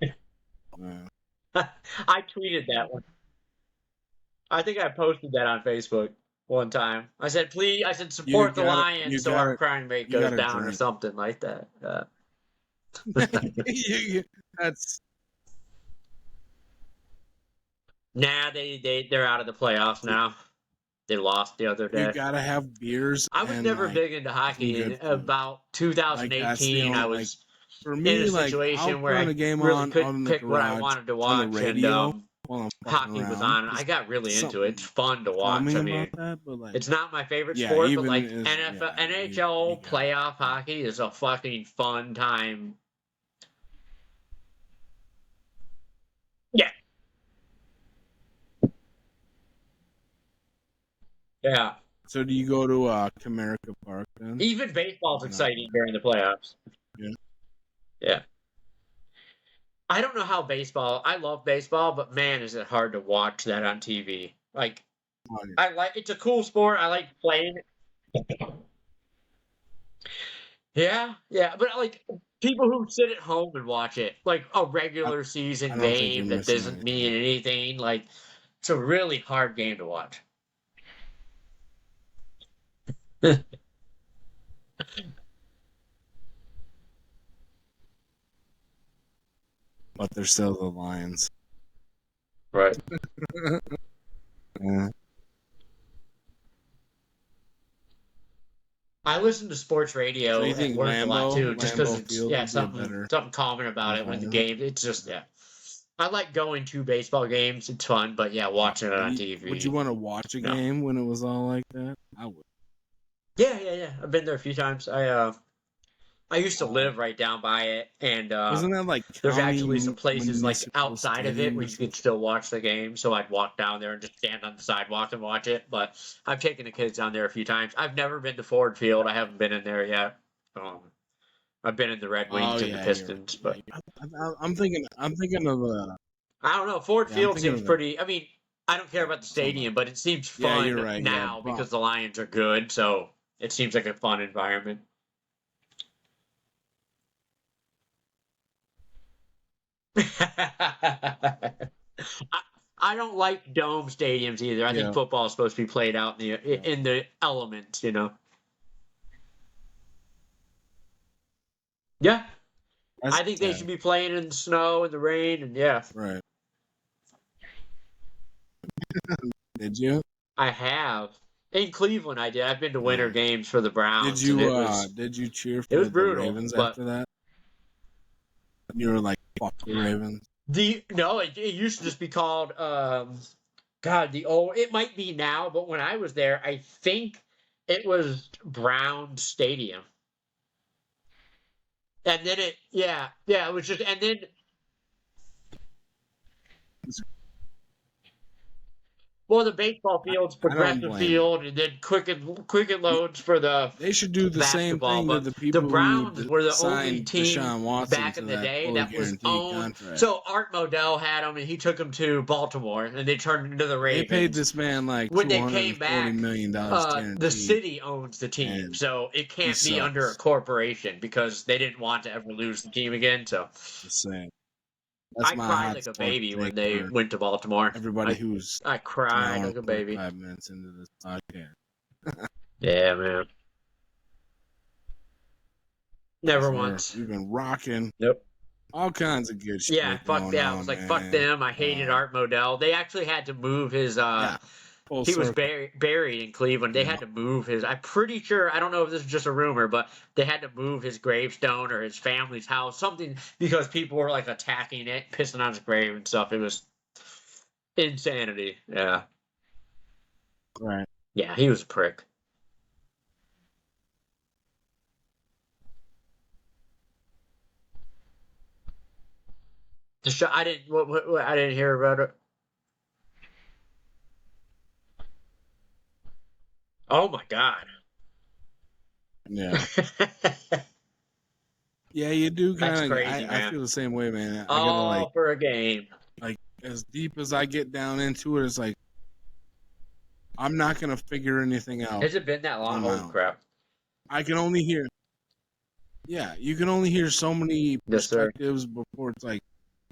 tweeted that one. I think I posted that on Facebook one time. I said, support the Lions so our crime rate goes down or something like that. That's they're out of the playoffs now. They lost the other day. You gotta have beers. I was never big into hockey. In about 2018, I was in a situation where I really couldn't pick what I wanted to watch, and hockey was on. I got really into it. It's fun to watch. I mean, it's not my favorite sport, but like NHL playoff hockey is a fucking fun time. Yeah. Yeah. So do you go to Comerica Park then? Even baseball's exciting during the playoffs. Yeah. Yeah. I don't know how I love baseball, but man, is it hard to watch that on TV. Like, it's a cool sport. I like playing it. Yeah, but like people who sit at home and watch it, like a regular season game that doesn't mean anything, like it's a really hard game to watch. But they're still the Lions. Right. Yeah. I listen to sports radio at work a lot too, just because it's something common about it when the game. It's just I like going to baseball games. It's fun, but watching it on TV. Would you want to watch a game when it was all like that? I would. Yeah. I've been there a few times. I used to live right down by it, and wasn't that like there's actually some places like outside of it where you could still watch the game. So I'd walk down there and just stand on the sidewalk and watch it. But I've taken the kids down there a few times. I've never been to Ford Field. I haven't been in there yet. I've been in the Red Wings and the Pistons, but I'm thinking of I don't know. Ford Field seems pretty. I mean, I don't care about the stadium, but it seems fun now because the Lions are good. So it seems like a fun environment. I don't like dome stadiums either. I think football is supposed to be played out in the elements, you know. Yeah, I think they should be playing in the snow and the rain, and Right. Did you? I have in Cleveland. I did. I've been to winter games for the Browns. Did you cheer for the Ravens after that? You were like, fuck the Ravens. It used to just be called it might be now, but when I was there, I think it was Brown Stadium. And then it was just, and then. Well, the baseball field's progressive field, and then quicken loads for the. They should do the same thing to the people the Browns who were the only signed team Deshaun Watson back to in the that day fully that was guaranteed owned. contract. So Art Modell had him, and he took him to Baltimore, and they turned into the Ravens. They paid this man like when they came back, $240 million guaranteed. the city owns the team, so it can't be under a corporation because they didn't want to ever lose the team again. So the same. I cried like a baby when they went to Baltimore. Everybody who's I cried like a baby. 5 minutes into this podcast. Yeah, man. Never once. We've been rocking. Yep. All kinds of good shit. Yeah, fuck that. I was like, fuck them. I hated Art Modell. They actually had to move his. He was buried in Cleveland. They had to move his. I'm pretty sure. I don't know if this is just a rumor, but they had to move his gravestone or his family's house, something, because people were like attacking it, pissing on his grave and stuff. It was insanity. Yeah. Right. Yeah, he was a prick. I didn't hear about it. Oh my God. Yeah. Yeah, you do kind of. I feel the same way, man. I gotta, for a game. Like, as deep as I get down into it, it's like I'm not gonna figure anything out. Has it been that long? Holy crap! I can only hear. Yeah, you can only hear so many perspectives before it's like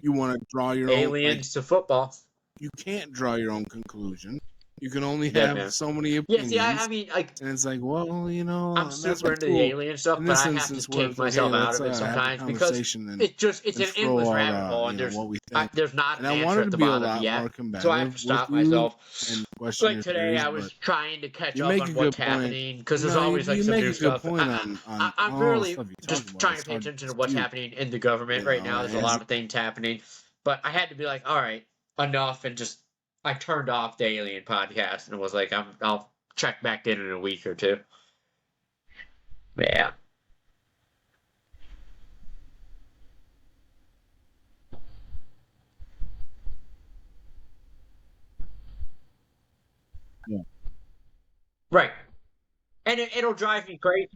you want to draw your aliens to football. You can't draw your own conclusion. You can only have so many opinions. Yeah, see, I mean, like, and it's like, well, you know, I'm super into the alien stuff, but I have to take myself out of it sometimes because it's an endless rabbit hole, and there's not an answer at the bottom yet. So I have to stop myself. Like today, I was trying to catch up on what's happening because there's always like some new stuff. I'm really just trying to pay attention to what's happening in the government right now. There's a lot of things happening, but I had to be like, all right, enough, and just. I turned off the Alien podcast and was like, I'll check back in a week or two. Yeah. Yeah. Right. And it'll drive me crazy.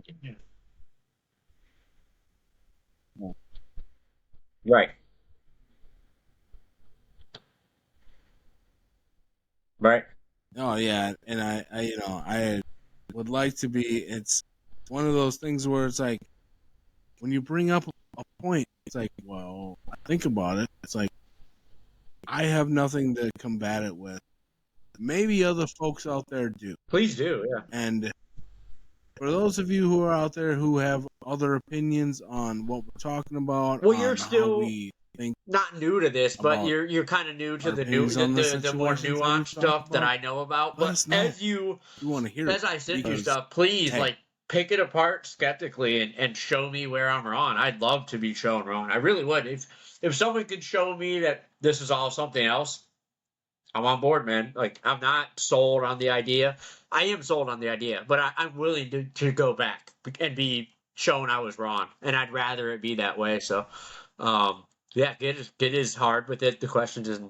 Yeah. Right. Right. Oh yeah, and I would like to be. It's one of those things where it's like when you bring up a point, it's like, well, I think about it. It's like I have nothing to combat it with. Maybe other folks out there do. Please do, yeah. And for those of you who are out there who have other opinions on what we're talking about, well, you're still not new to this, but you're kind of new to the more nuanced stuff that I know about. But as you want to hear, as I send you stuff, please pick it apart skeptically and show me where I'm wrong. I'd love to be shown wrong. I really would. If someone could show me that this is all something else, I'm on board, man. Like, I'm not sold on the idea. I am sold on the idea, but I'm willing to go back and be shown I was wrong, and I'd rather it be that way. So, yeah, get as hard with it. The questions is,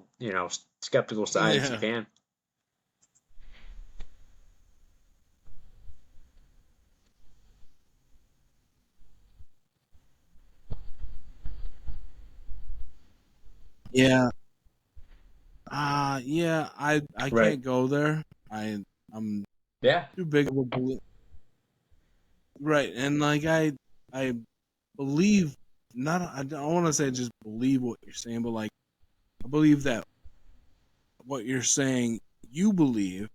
skeptical side as you can. Yeah. I can't go there. I'm too big of a believer. Right, and like I believe I don't want to say just believe what you're saying, but like I believe that what you're saying you believe.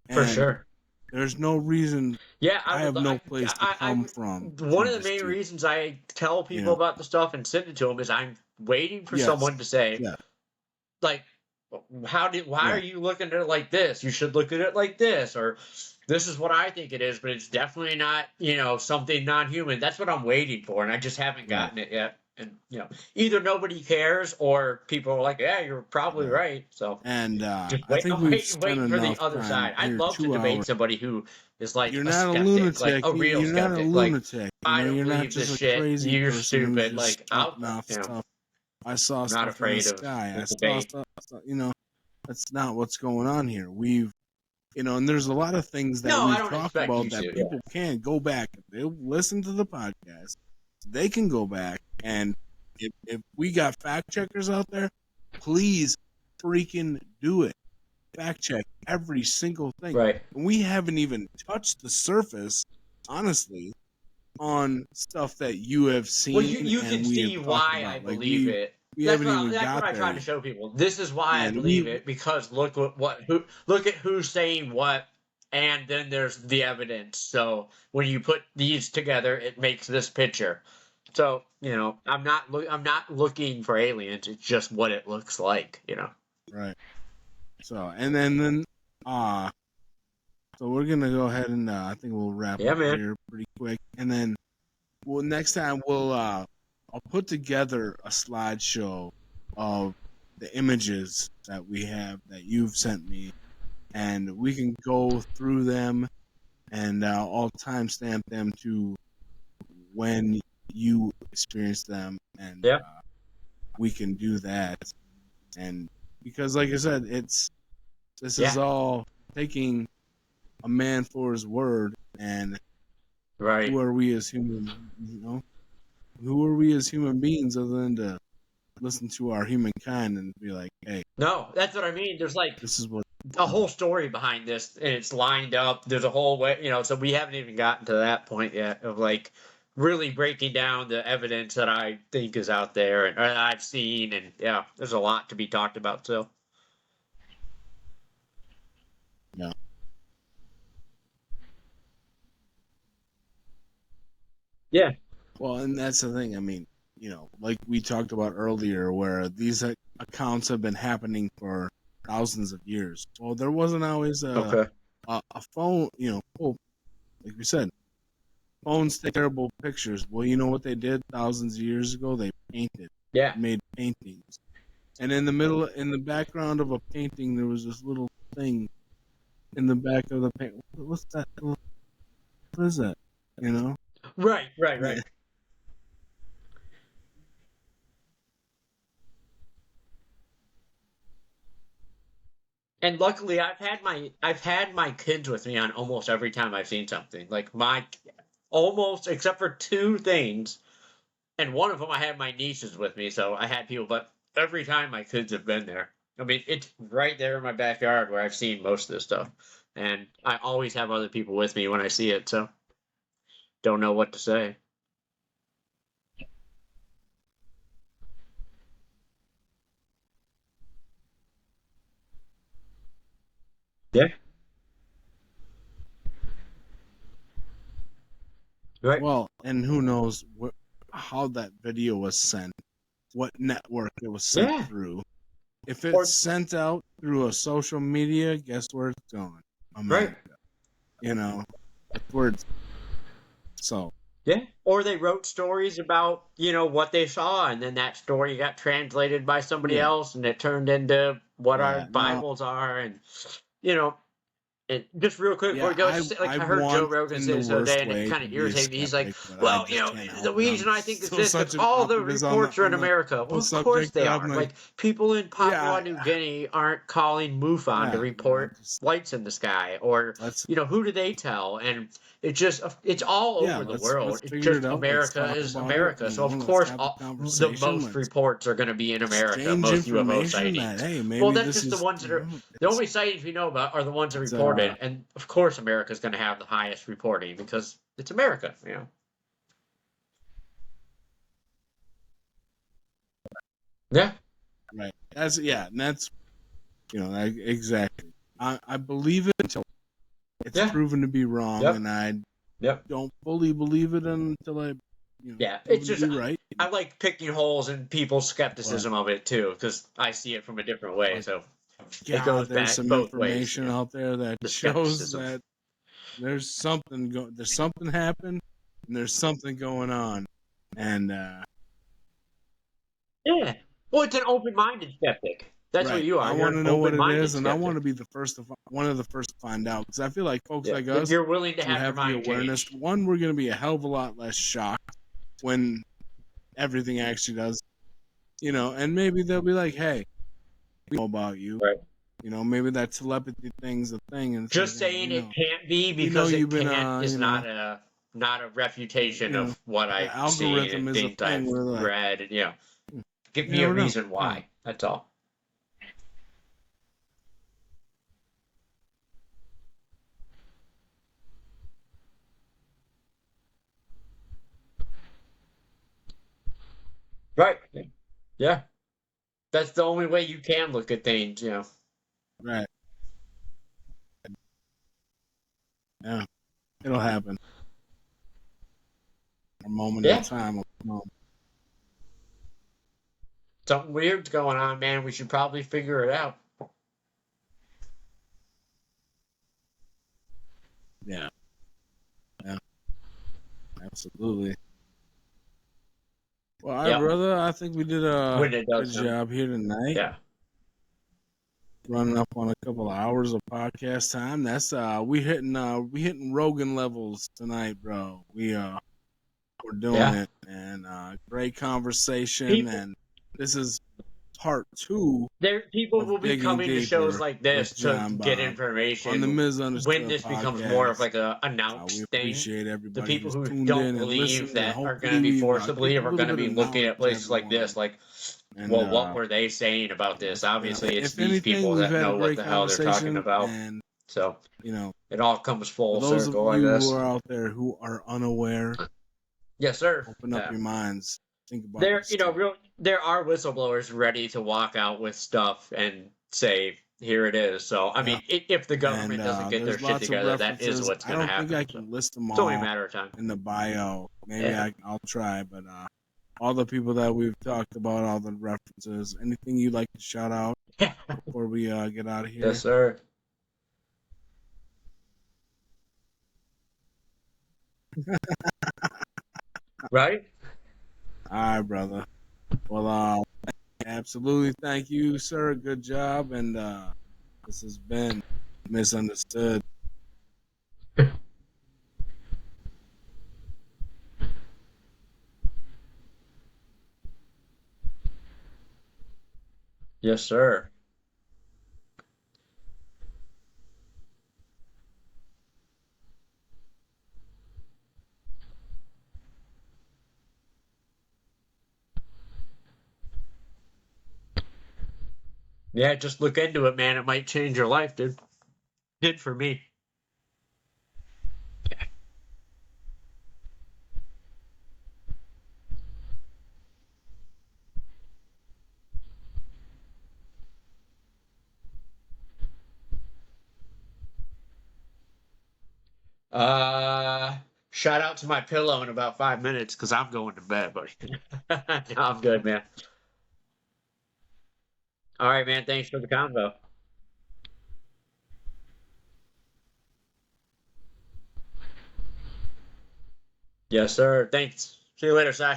For sure. There's no reason. Yeah, I have no place to come from. One of the main reasons I tell people about the stuff and send it to them is I'm waiting for someone to say, like, why are you looking at it like this? You should look at it like this, or this is what I think it is, but it's definitely not, something non-human. That's what I'm waiting for, and I just haven't gotten it yet. And either nobody cares or people are like, yeah, you're probably right. So and just I wait, think we've wait spent for the enough other time side. I'd here, love to 2 debate hours. somebody who is like You're a not a skeptic, like lunatic. a real You're not a skeptic. Like, lunatic. I don't You're not believe just this a shit. crazy You're person who's stupid. just Like, spouting off stuff. I saw I'm not stuff in the afraid of sky. the I saw debate. stuff. That's not what's going on here. And there's a lot of things that No, I we've don't talked expect about you that to. people can go back. If they listen to the podcast, they can go back. And if we got fact checkers out there, please freaking do it. Fact check every single thing. Right. And we haven't even touched the surface, honestly, on stuff that you have seen. Well, you and can we see have why about. I Like, believe it. we That's haven't even what got I there try to yet. show people. This is why I And believe it, because look look at who's saying what, and then there's the evidence. So when you put these together, it makes this picture. So I'm not looking for aliens. It's just what it looks like. Right. So and then so we're gonna go ahead and I think we'll wrap up here pretty quick, and then next time I'll put together a slideshow of the images that we have that you've sent me, and we can go through them, and I'll timestamp them to when you experience them, and we can do that. And because, like I said, this is all taking a man for his word, and who are we as human? Who are we as human beings other than to listen to our humankind and be like, hey? No, that's what I mean. There's this is what a whole story behind this, and it's lined up. There's a whole way, so we haven't even gotten to that point yet of like really breaking down the evidence that I think is out there and or that I've seen, and there's a lot to be talked about still. Yeah. Yeah. Well, and that's the thing. I mean, like we talked about earlier, where these accounts have been happening for thousands of years. Well, there wasn't always a phone, like we said, phones take terrible pictures. Well, you know what they did thousands of years ago? They painted. Yeah. Made paintings. And in the background of a painting, there was this little thing in the back of the paint. What's that? What is that? Right. And luckily, I've had my kids with me on almost every time I've seen something. Like almost except for 2 things, and one of them I had my nieces with me, so I had people. But every time my kids have been there, I mean, it's right there in my backyard where I've seen most of this stuff, and I always have other people with me when I see it. So don't know what to say. Yeah. Right. Well, and who knows how that video was sent, what network it was sent through. If it's sent out through a social media, guess where it's going? America. Right. That's where it's... So. Yeah. Or they wrote stories about, what they saw, and then that story got translated by somebody else, and it turned into what our Bibles are, and, And just real quick before we go, I heard Joe Rogan say this the other day, and it kind of irritated me. He's like, well, the reason I think it's this, because all the reports are in America. Well, of course they are. Like, people in Papua New Guinea aren't calling MUFON to report lights in the sky, or, who do they tell? And it's all over the world. It's just America is America. So, of course, the most reports are going to be in America, most UFO sightings. Well, that's just the ones that are, the only sightings we know about are the ones that are reported. And of course, America's going to have the highest reporting because it's America, Yeah. Right. That's exactly. I believe it until it's proven to be wrong, and I don't fully believe it until I. It's just right. I like picking holes in people's skepticism of it too, because I see it from a different way. So. It goes there's back some both information ways, out there that shows that there's something happened, and there's something going on, and Yeah. Well, it's an open-minded skeptic. That's what Right. you I are. You're want an to know what it open-minded is, and I want skeptic. to be one of the first to find out, because I feel like folks Yeah. like us You're willing to who have your have the mind awareness, changed. one, we're going to be a hell of a lot less shocked when everything actually does, and maybe they'll be like, hey, we know about you. Right. Maybe that telepathy thing's a thing, and it's Just like, hey, saying it can't be we know because you've it been, can't is not a refutation of what the I've seen algorithm and is a things thing I've where like, read. And, give you me a never know. reason why. That's all. Right. Yeah. That's the only way you can look at things. Right. Yeah. It'll happen. A moment at Yeah. a time. Something weird's going on, man. We should probably figure it out. Yeah. Yeah. Absolutely. Well, all right, Yep. brother. I think we did a When it good does come. job here tonight. Yeah. Running up on a couple of hours of podcast time. That's we hitting Rogan levels tonight, bro. We're doing Yeah. it, and great conversation. People And this is part 2 people of will be digging coming to shows deeper like with this to John get Bob on the information when Misunderstood this becomes more of podcast. like a We announced thing. appreciate The everybody people who's who tuned don't in and believe listened, and that are going to hopefully be we've forced to kicked believe a are little going to bit of be looking knowledge at to places like everyone. this, like, And well, what were they saying about this? it's been, Obviously, it's if these anything, people we've that had a know what great the hell they're talking conversation. about. And So you know, it all comes for full those of circle, I you who guess. are out there who are unaware, Yes, sir. open up Yeah. your minds. Think about this stuff. There are whistleblowers ready to walk out with stuff and say, "Here it is." So, I mean, if the government And doesn't get their there's shit lots of together, that is references. what's I going to don't think happen. I So, can list them it's only a all matter of time. in the bio. Maybe Yeah. I'll try, but all the people that we've talked about, all the references. Anything you'd like to shout out before we get out of here? Yes, sir. Right? All right, brother. Well, absolutely. Thank you, sir. Good job. And this has been Misunderstood. Yes, sir. Yeah, just look into it, man. It might change your life, dude. Did for me. Shout out to my pillow in about 5 minutes because I'm going to bed, buddy. No, I'm good, man. All right, man. Thanks for the convo. Yes, sir. Thanks. See you later, Si.